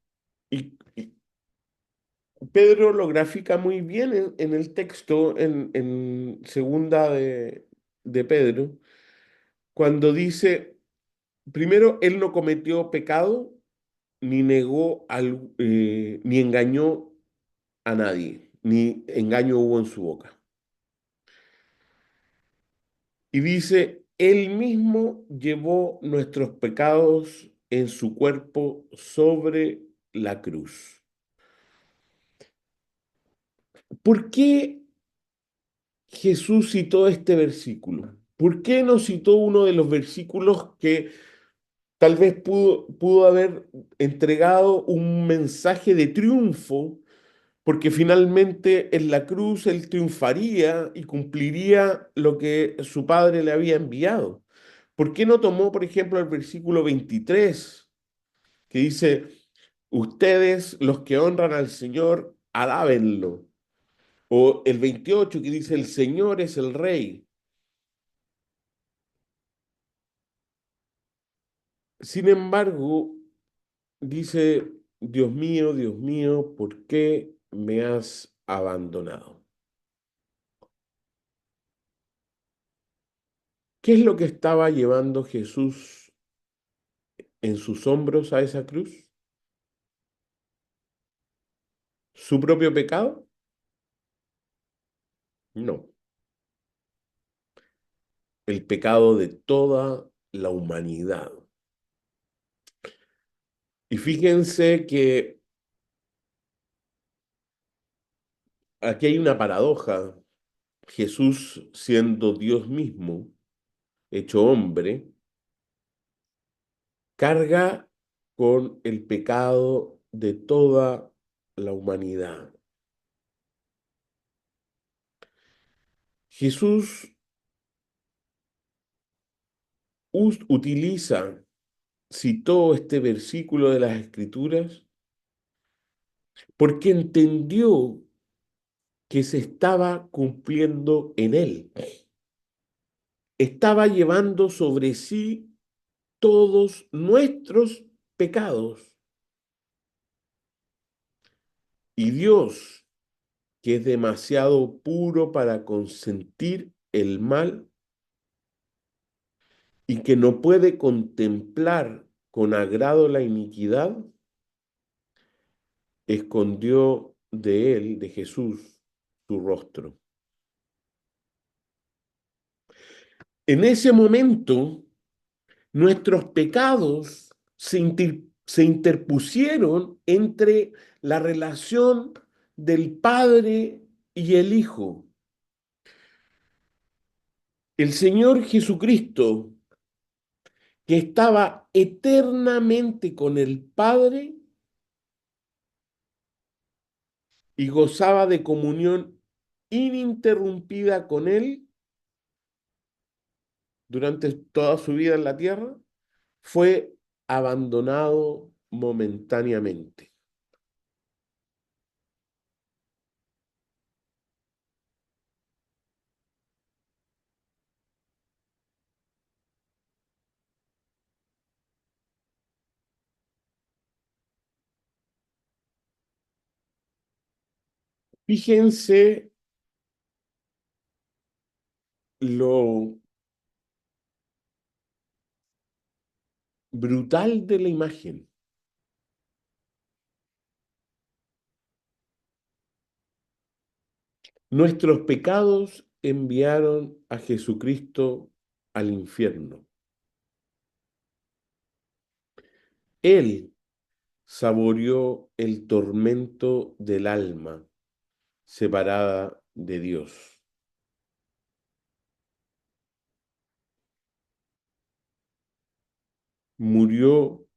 y Pedro lo grafica muy bien en el texto, en segunda de Pedro, cuando dice, primero, él no cometió pecado, ni negó, ni engañó a nadie, ni engaño hubo en su boca. Y dice, él mismo llevó nuestros pecados en su cuerpo sobre la cruz. ¿Por qué Jesús citó este versículo? ¿Por qué no citó uno de los versículos que tal vez pudo haber entregado un mensaje de triunfo? Porque finalmente en la cruz él triunfaría y cumpliría lo que su padre le había enviado. ¿Por qué no tomó, por ejemplo, el versículo 23 que dice, ustedes los que honran al Señor, alábenlo? O el 28 que dice, el Señor es el Rey. Sin embargo, dice, Dios mío, ¿por qué me has abandonado? ¿Qué es lo que estaba llevando Jesús en sus hombros a esa cruz? ¿Su propio pecado? No, el pecado de toda la humanidad. Y fíjense que aquí hay una paradoja. Jesús, siendo Dios mismo, hecho hombre, carga con el pecado de toda la humanidad. Jesús utiliza, citó este versículo de las Escrituras porque entendió que se estaba cumpliendo en él. Estaba llevando sobre sí todos nuestros pecados. Y Dios, que es demasiado puro para consentir el mal y que no puede contemplar con agrado la iniquidad, escondió de él, de Jesús, su rostro. En ese momento, nuestros pecados se interpusieron entre la relación del Padre y el Hijo. El Señor Jesucristo, que estaba eternamente con el Padre y gozaba de comunión ininterrumpida con Él durante toda su vida en la tierra, fue abandonado momentáneamente. Fíjense lo brutal de la imagen. Nuestros pecados enviaron a Jesucristo al infierno. Él saboreó el tormento del alma separada de Dios. Murió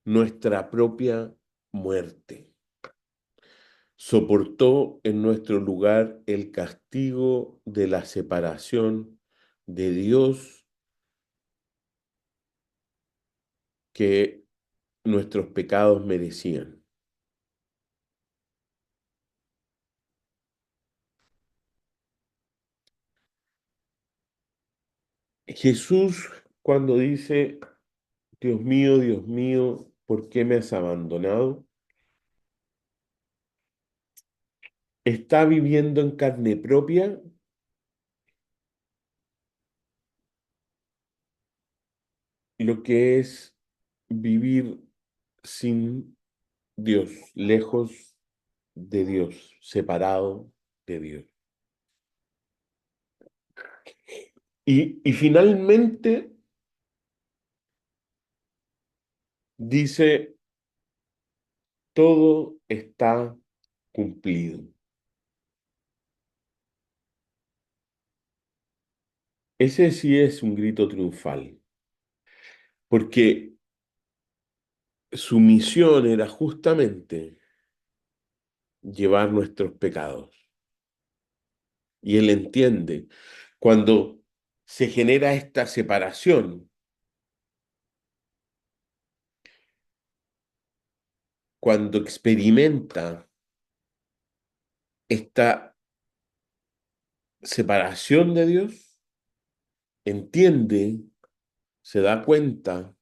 nuestra propia muerte. Soportó en nuestro lugar el castigo de la separación de Dios que nuestros pecados merecían. Jesús, cuando dice Dios mío, ¿por qué me has abandonado? Está viviendo en carne propia lo que es vivir sin Dios, lejos de Dios, separado de Dios. Y finalmente dice, todo está cumplido. Ese sí es un grito triunfal, porque su misión era justamente llevar nuestros pecados. Y él entiende cuando se genera esta separación, cuando experimenta esta separación de Dios, entiende, se da cuenta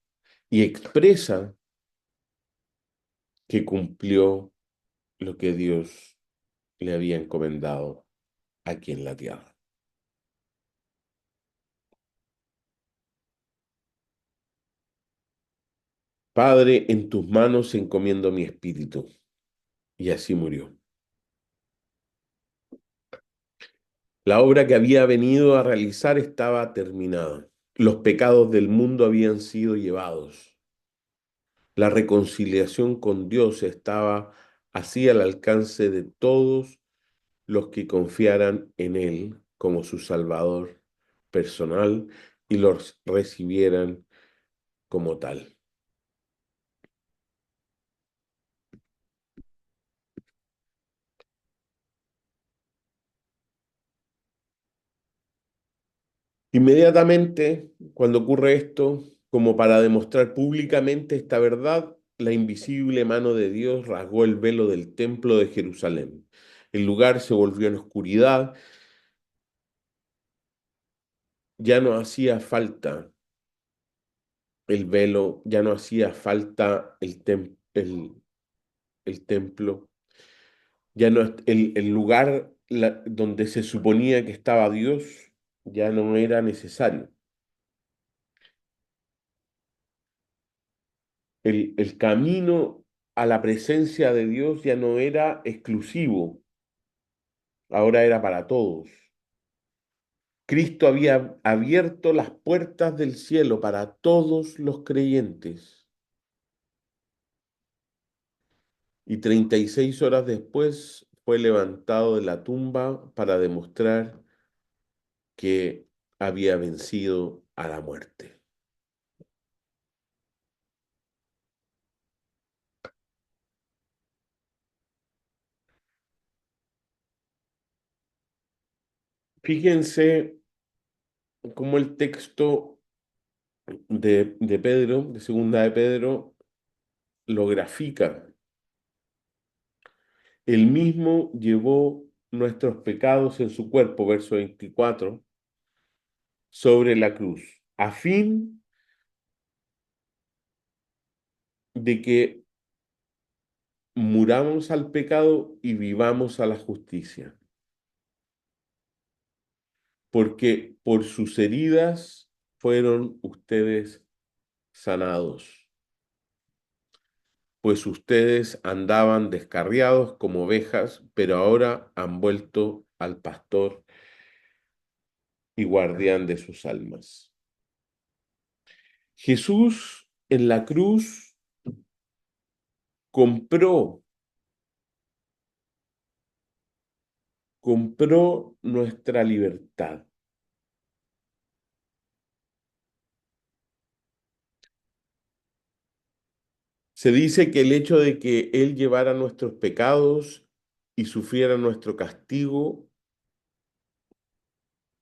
y expresa que cumplió lo que Dios le había encomendado aquí en la tierra. Padre, en tus manos encomiendo mi espíritu. Y así murió. La obra que había venido a realizar estaba terminada. Los pecados del mundo habían sido llevados. La reconciliación con Dios estaba así al alcance de todos los que confiaran en Él como su Salvador personal y los recibieran como tal. Inmediatamente, cuando ocurre esto, como para demostrar públicamente esta verdad, la invisible mano de Dios rasgó el velo del templo de Jerusalén. El lugar se volvió en oscuridad, ya no hacía falta el velo, ya no hacía falta el templo, ya no el lugar donde se suponía que estaba Dios, ya no era necesario. El camino a la presencia de Dios ya no era exclusivo, ahora era para todos. Cristo había abierto las puertas del cielo para todos los creyentes y 36 horas después fue levantado de la tumba para demostrar que había vencido a la muerte. Fíjense cómo el texto de Pedro, de segunda de Pedro, lo grafica. Él mismo llevó nuestros pecados en su cuerpo, verso 24, sobre la cruz, a fin de que muramos al pecado y vivamos a la justicia. Porque por sus heridas fueron ustedes sanados, pues ustedes andaban descarriados como ovejas, pero ahora han vuelto al pastor y guardián de sus almas. Jesús en la cruz compró, compró nuestra libertad. Se dice que el hecho de que Él llevara nuestros pecados y sufriera nuestro castigo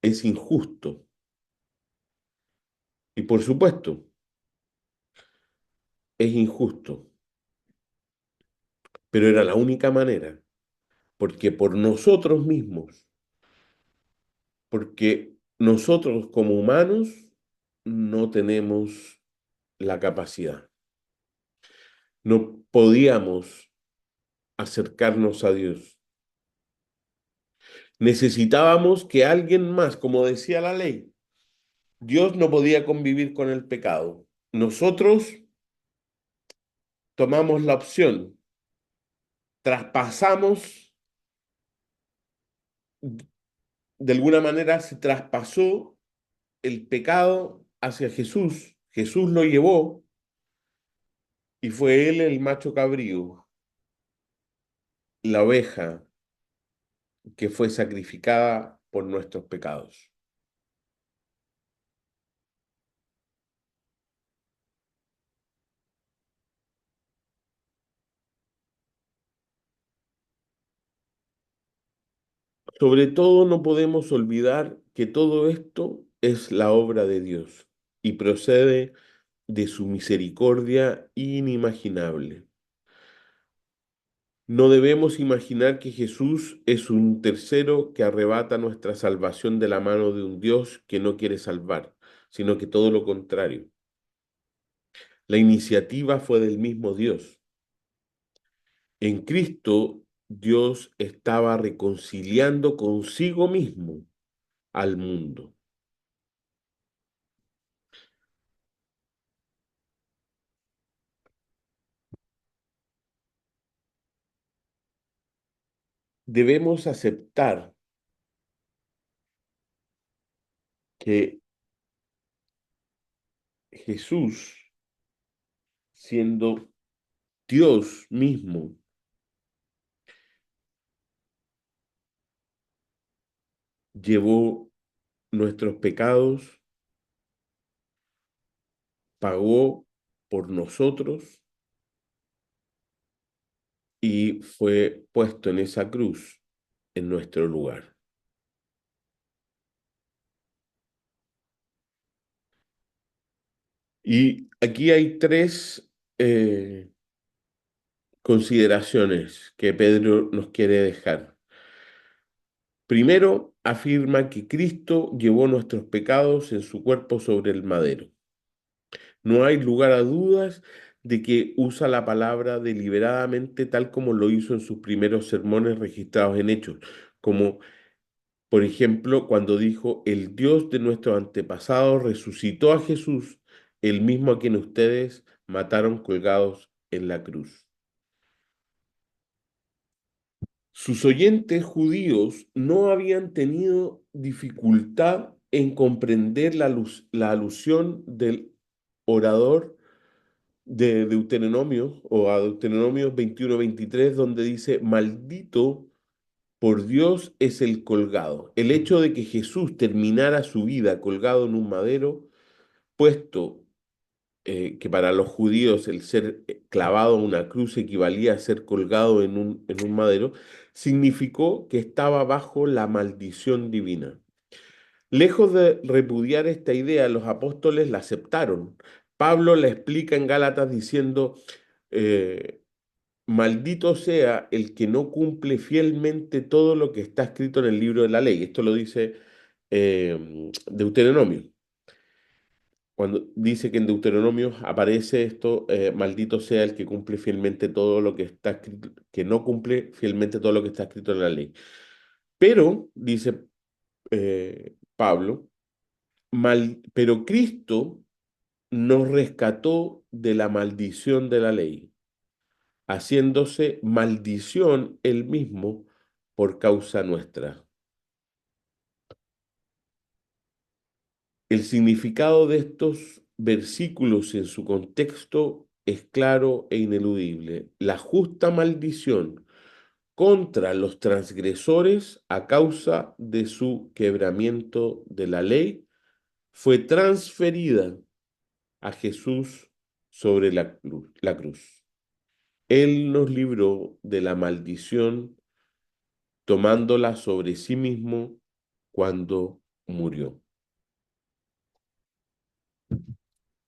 es injusto. Y por supuesto, es injusto, pero era la única manera, porque por nosotros mismos, porque nosotros como humanos no tenemos la capacidad. No podíamos acercarnos a Dios. Necesitábamos que alguien más, como decía la ley, Dios no podía convivir con el pecado. Nosotros tomamos la opción, traspasamos, de alguna manera se traspasó el pecado hacia Jesús. Jesús lo llevó y fue él el macho cabrío, la oveja que fue sacrificada por nuestros pecados. Sobre todo no podemos olvidar que todo esto es la obra de Dios y procede de su misericordia inimaginable. No debemos imaginar que Jesús es un tercero que arrebata nuestra salvación de la mano de un Dios que no quiere salvar, sino que todo lo contrario. La iniciativa fue del mismo Dios. En Cristo, Dios estaba reconciliando consigo mismo al mundo. Debemos aceptar que Jesús, siendo Dios mismo, llevó nuestros pecados, pagó por nosotros y fue puesto en esa cruz en nuestro lugar. Y aquí hay tres consideraciones que Pedro nos quiere dejar. Primero, afirma que Cristo llevó nuestros pecados en su cuerpo sobre el madero. No hay lugar a dudas de que usa la palabra deliberadamente tal como lo hizo en sus primeros sermones registrados en Hechos, como por ejemplo cuando dijo, el Dios de nuestros antepasados resucitó a Jesús, el mismo a quien ustedes mataron colgados en la cruz. Sus oyentes judíos no habían tenido dificultad en comprender la alusión del orador de Deuteronomio o a Deuteronomio 21-23, donde dice, maldito por Dios es el colgado. El hecho de que Jesús terminara su vida colgado en un madero, puesto que para los judíos el ser clavado a una cruz equivalía a ser colgado en un madero, significó que estaba bajo la maldición divina. Lejos de repudiar esta idea, los apóstoles la aceptaron. Pablo la explica en Gálatas diciendo, eh, maldito sea el que no cumple fielmente todo lo que está escrito en el libro de la ley. Esto lo dice Deuteronomio. Cuando dice que en Deuteronomio aparece esto, maldito sea el que cumple fielmente todo lo que está escrito, que no cumple fielmente todo lo que está escrito en la ley. Pero, dice Pablo, pero Cristo nos rescató de la maldición de la ley, haciéndose maldición él mismo por causa nuestra. El significado de estos versículos en su contexto es claro e ineludible. La justa maldición contra los transgresores a causa de su quebramiento de la ley fue transferida a Jesús sobre la cruz. Él nos libró de la maldición tomándola sobre sí mismo cuando murió.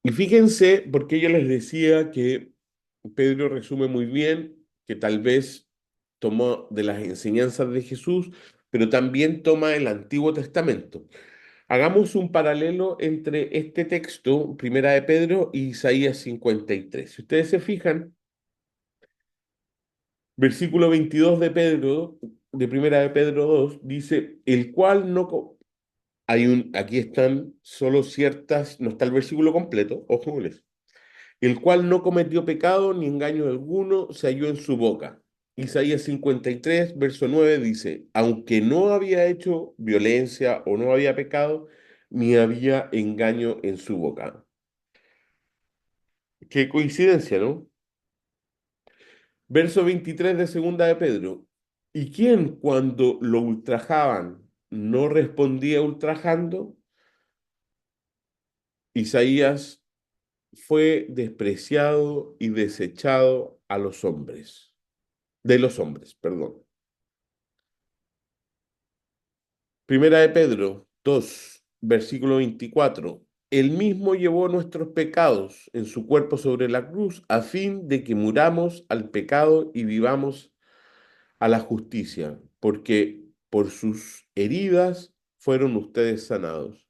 Y fíjense, porque yo les decía que Pedro resume muy bien, que tal vez tomó de las enseñanzas de Jesús, pero también toma el Antiguo Testamento. Hagamos un paralelo entre este texto, Primera de Pedro, y Isaías 53. Si ustedes se fijan, versículo 22 de Pedro, de Primera de Pedro 2, dice, el cual no... aquí están solo ciertas, no está el versículo completo, ojo con eso. El cual no cometió pecado ni engaño alguno se halló en su boca. Isaías 53, verso 9 dice, aunque no había hecho violencia o no había pecado, ni había engaño en su boca. Qué coincidencia, ¿no? Verso 23 de Segunda de Pedro. ¿Y quién cuando lo ultrajaban no respondía ultrajando? Isaías fue despreciado y desechado a los hombres, de los hombres, perdón. Primera de Pedro 2, versículo 24. Él mismo llevó nuestros pecados en su cuerpo sobre la cruz, a fin de que muramos al pecado y vivamos a la justicia, porque por sus heridas fueron ustedes sanados.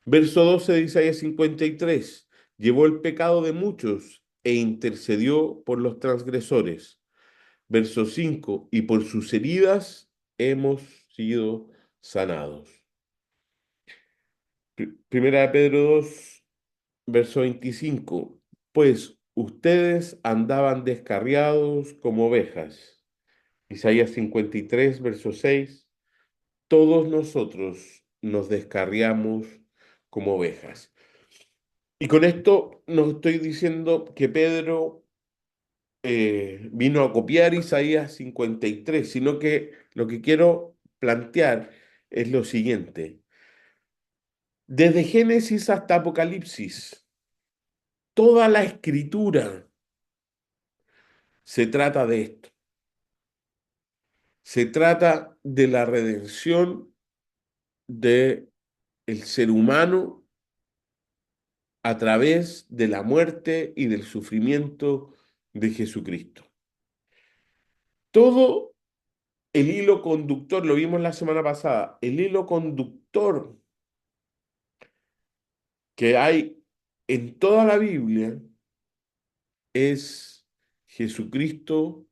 Verso 12 de Isaías 53. Llevó el pecado de muchos e intercedió por los transgresores. Verso 5. Y por sus heridas hemos sido sanados. Primera de Pedro 2, verso 25. Pues ustedes andaban descarriados como ovejas. Isaías 53, verso 6. Todos nosotros nos descarriamos como ovejas. Y con esto no estoy diciendo que Pedro vino a copiar Isaías 53, sino que lo que quiero plantear es lo siguiente. Desde Génesis hasta Apocalipsis, toda la escritura se trata de esto. Se trata de la redención del ser humano a través de la muerte y del sufrimiento de Jesucristo. Todo el hilo conductor, lo vimos la semana pasada, el hilo conductor que hay en toda la Biblia es Jesucristo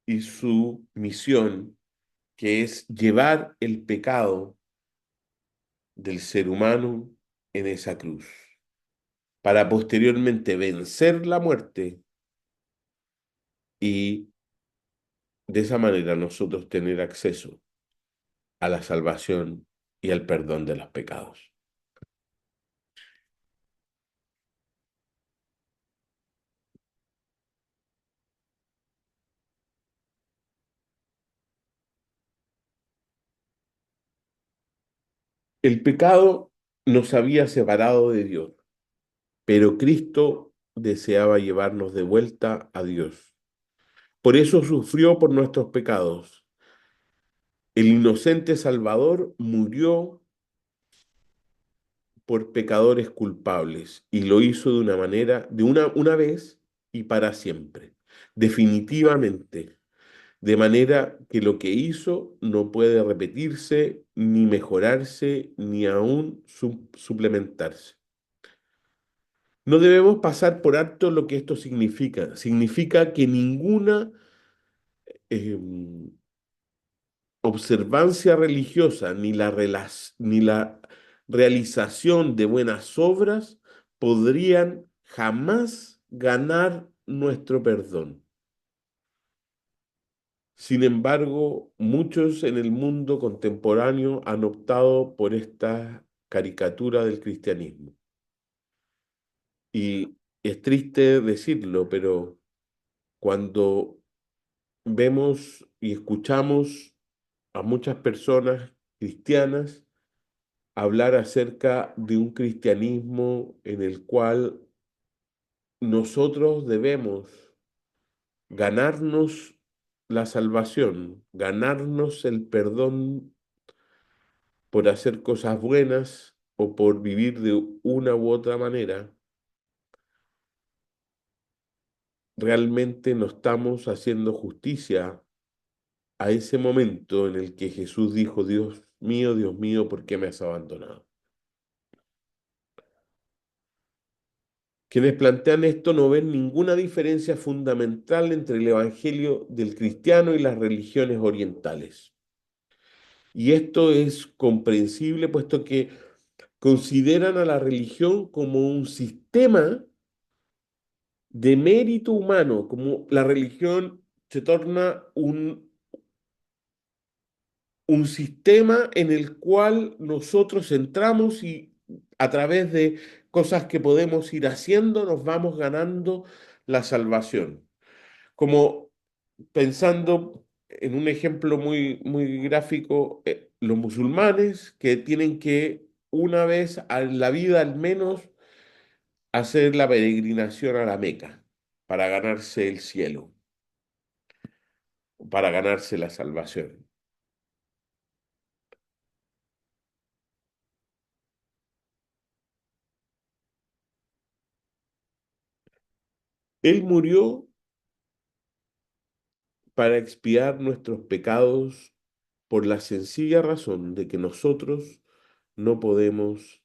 y su misión, que es llevar el pecado del ser humano en esa cruz, para posteriormente vencer la muerte y de esa manera nosotros tener acceso a la salvación y al perdón de los pecados. El pecado nos había separado de Dios, pero Cristo deseaba llevarnos de vuelta a Dios. Por eso sufrió por nuestros pecados. El inocente Salvador murió por pecadores culpables y lo hizo de una manera, de una vez y para siempre, definitivamente, de manera que lo que hizo no puede repetirse, ni mejorarse, ni aún suplementarse. No debemos pasar por alto lo que esto significa. Significa que ninguna eh, observancia religiosa ni la realización de buenas obras podrían jamás ganar nuestro perdón. Sin embargo, muchos en el mundo contemporáneo han optado por esta caricatura del cristianismo. Y es triste decirlo, pero cuando vemos y escuchamos a muchas personas cristianas hablar acerca de un cristianismo en el cual nosotros debemos ganarnos la salvación, ganarnos el perdón por hacer cosas buenas o por vivir de una u otra manera, realmente no estamos haciendo justicia a ese momento en el que Jesús dijo, Dios mío, ¿por qué me has abandonado? Quienes plantean esto no ven ninguna diferencia fundamental entre el Evangelio del cristiano y las religiones orientales. Y esto es comprensible puesto que consideran a la religión como un sistema de mérito humano, como la religión se torna un sistema en el cual nosotros entramos y a través de cosas que podemos ir haciendo nos vamos ganando la salvación. Como pensando en un ejemplo muy gráfico, los musulmanes que tienen que una vez en la vida al menos hacer la peregrinación a la Meca para ganarse el cielo, para ganarse la salvación. Él murió para expiar nuestros pecados por la sencilla razón de que nosotros no podemos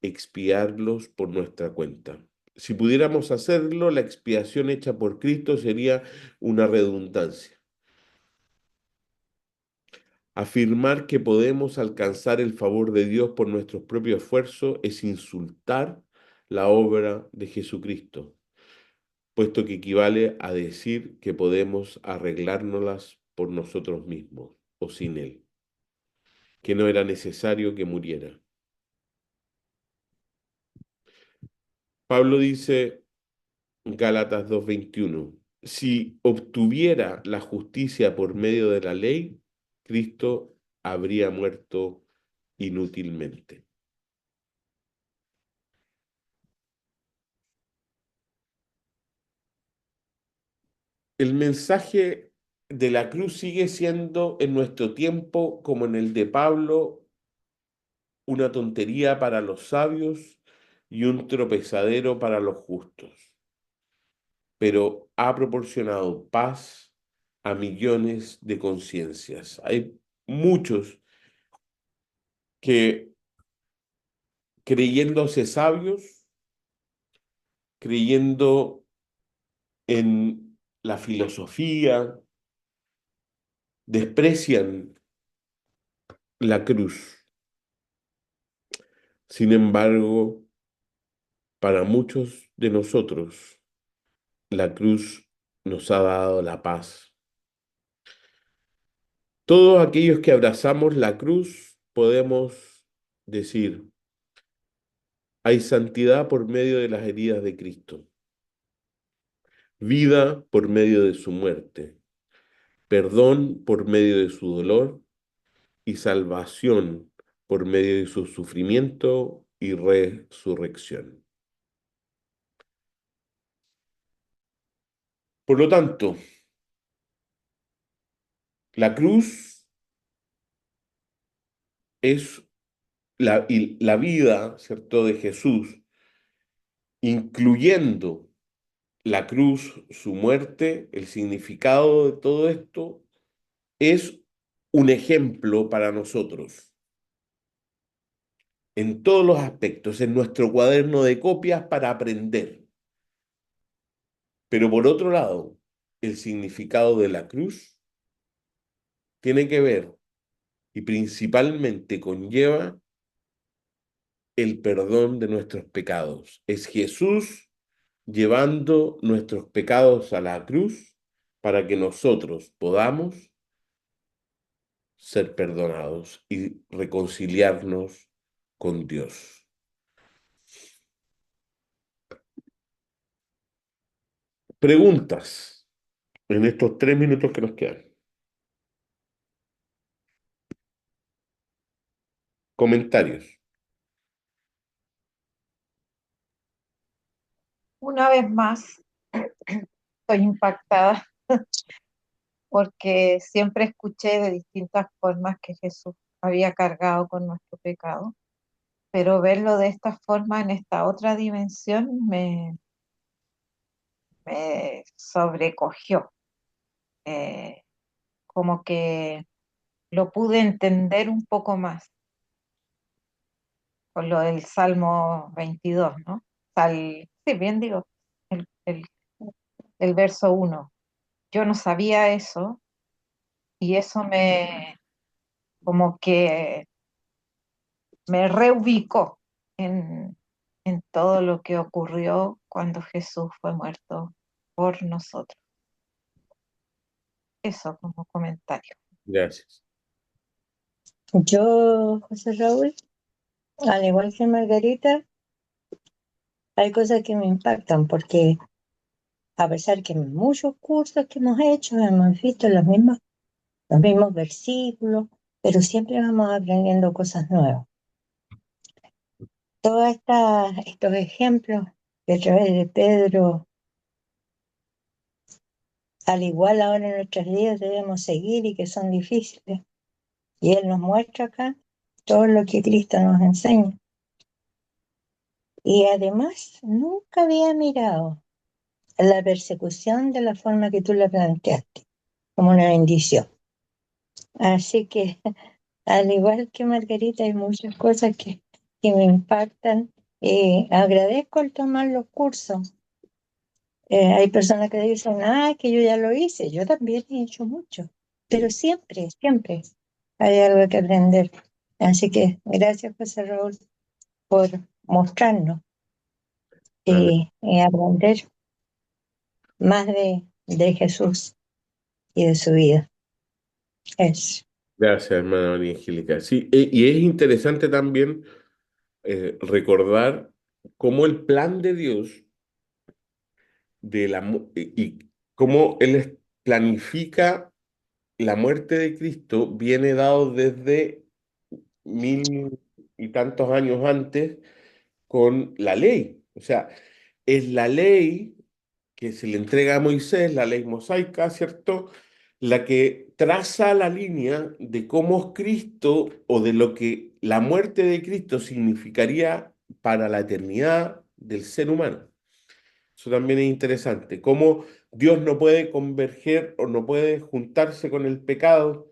expiarlos por nuestra cuenta. Si pudiéramos hacerlo, la expiación hecha por Cristo sería una redundancia. Afirmar que podemos alcanzar el favor de Dios por nuestro propio esfuerzo es insultar la obra de Jesucristo, puesto que equivale a decir que podemos arreglárnoslas por nosotros mismos o sin Él, que no era necesario que muriera. Pablo dice en Gálatas 2:21, si obtuviera la justicia por medio de la ley, Cristo habría muerto inútilmente. El mensaje de la cruz sigue siendo en nuestro tiempo, como en el de Pablo, una tontería para los sabios y un tropezadero para los justos, pero ha proporcionado paz a millones de conciencias. Hay muchos que creyéndose sabios, creyendo en la filosofía, desprecian la cruz. Sin embargo, para muchos de nosotros, la cruz nos ha dado la paz. Todos aquellos que abrazamos la cruz podemos decir, hay santidad por medio de las heridas de Cristo, vida por medio de su muerte, perdón por medio de su dolor y salvación por medio de su sufrimiento y resurrección. Por lo tanto, la cruz es y la vida, ¿cierto?, de Jesús, incluyendo la cruz, su muerte, el significado de todo esto, es un ejemplo para nosotros en todos los aspectos, en nuestro cuaderno de copias para aprender. Pero por otro lado, el significado de la cruz tiene que ver y principalmente conlleva el perdón de nuestros pecados. Es Jesús llevando nuestros pecados a la cruz para que nosotros podamos ser perdonados y reconciliarnos con Dios. Preguntas en estos 3 minutos que nos quedan. Comentarios. Una vez más, estoy impactada porque siempre escuché de distintas formas que Jesús había cargado con nuestro pecado, pero verlo de esta forma en esta otra dimensión me sobrecogió. Eh, Como que lo pude entender un poco más con lo del Salmo 22, ¿no? sí, bien digo, el verso 1. Yo no sabía eso y eso como que me reubicó en todo lo que ocurrió cuando Jesús fue muerto por nosotros. Eso como comentario. Gracias. Yo, José Raúl, al igual que Margarita, hay cosas que me impactan porque a pesar que en muchos cursos que hemos hecho hemos visto los mismos versículos, pero siempre vamos aprendiendo cosas nuevas. Todos estos ejemplos que a través de Pedro, al igual ahora en nuestros días debemos seguir y que son difíciles. Y Él nos muestra acá todo lo que Cristo nos enseña. Y además, nunca había mirado la persecución de la forma que tú la planteaste, como una bendición. Así que, al igual que Margarita, hay muchas cosas que me impactan. Agradezco el tomar los cursos. Hay personas que dicen, que yo ya lo hice. Yo también he hecho mucho, pero siempre, siempre hay algo que aprender. Así que gracias, José Raúl, por mostrarnos Amén. y aprender más de Jesús y de su vida. Eso. Gracias, hermana María Angélica. Sí, y es interesante también recordar cómo el plan de Dios y cómo planifica la muerte de Cristo viene dado desde mil y tantos años antes con la ley. O sea, es la ley que se le entrega a Moisés, la ley mosaica, ¿cierto? La que traza la línea de cómo Cristo o de lo que la muerte de Cristo significaría para la eternidad del ser humano. Eso también es interesante, cómo Dios no puede converger o no puede juntarse con el pecado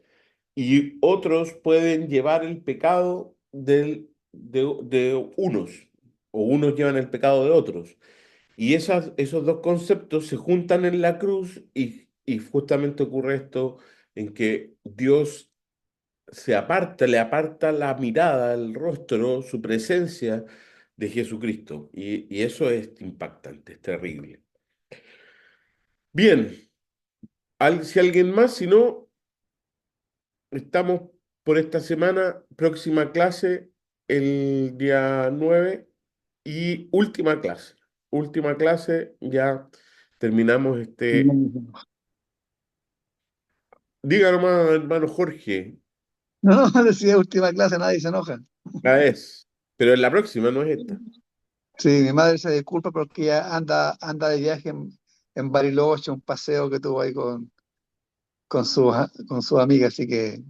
y otros pueden llevar el pecado de unos o unos llevan el pecado de otros. Y esos dos conceptos se juntan en la cruz y justamente ocurre esto en que Dios le aparta la mirada, el rostro, su presencia de Jesucristo. Y eso es impactante, es terrible. Bien, si alguien más, si no, estamos por esta semana, próxima clase el día 9 y última clase. Última clase, ya terminamos este. Diga nomás, hermano Jorge, No, decía última clase, nadie se enoja. la es, pero en la próxima no es esta. Sí, mi madre se disculpa porque ella anda de viaje en Bariloche, un paseo que tuvo ahí con su amiga, así que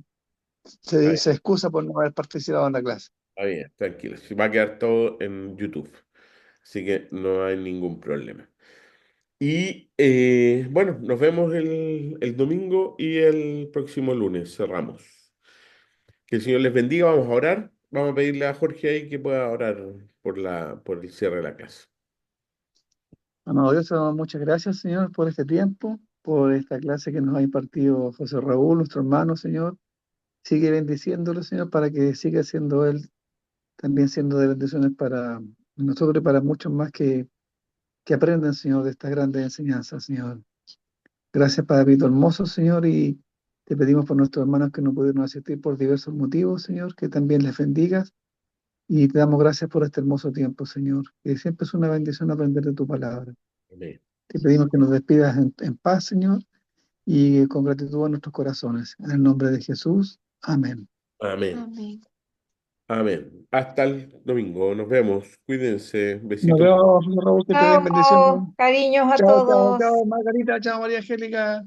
Está se excusa por no haber participado en la clase. bien, tranquilo. Se va a quedar todo en YouTube, así que no hay ningún problema. Y bueno, nos vemos el domingo y el próximo lunes. Cerramos. Que el Señor les bendiga. Vamos a orar. Vamos a pedirle a Jorge ahí que pueda orar por el cierre de la clase. Bueno, Dios, muchas gracias, Señor, por este tiempo, por esta clase que nos ha impartido José Raúl, nuestro hermano, Señor. Sigue bendiciéndolo, Señor, para que siga siendo Él también siendo de bendiciones para nosotros y para muchos más que aprendan, Señor, de estas grandes enseñanzas, Señor. Gracias, Padre hermoso, Señor, y te pedimos por nuestros hermanos que no pudieron asistir por diversos motivos, Señor, que también les bendigas, y te damos gracias por este hermoso tiempo, Señor, que siempre es una bendición aprender de tu palabra. Amén. Te pedimos que nos despidas en paz, Señor, y con gratitud en nuestros corazones. En el nombre de Jesús, amén. Amén. Amén. Amén. Hasta el domingo. Nos vemos. Cuídense. Nos Besitos. vemos, Raúl, que te den bendiciones. Chao, cariños a Chao, chao, todos. chao, Margarita, chao, María Angélica.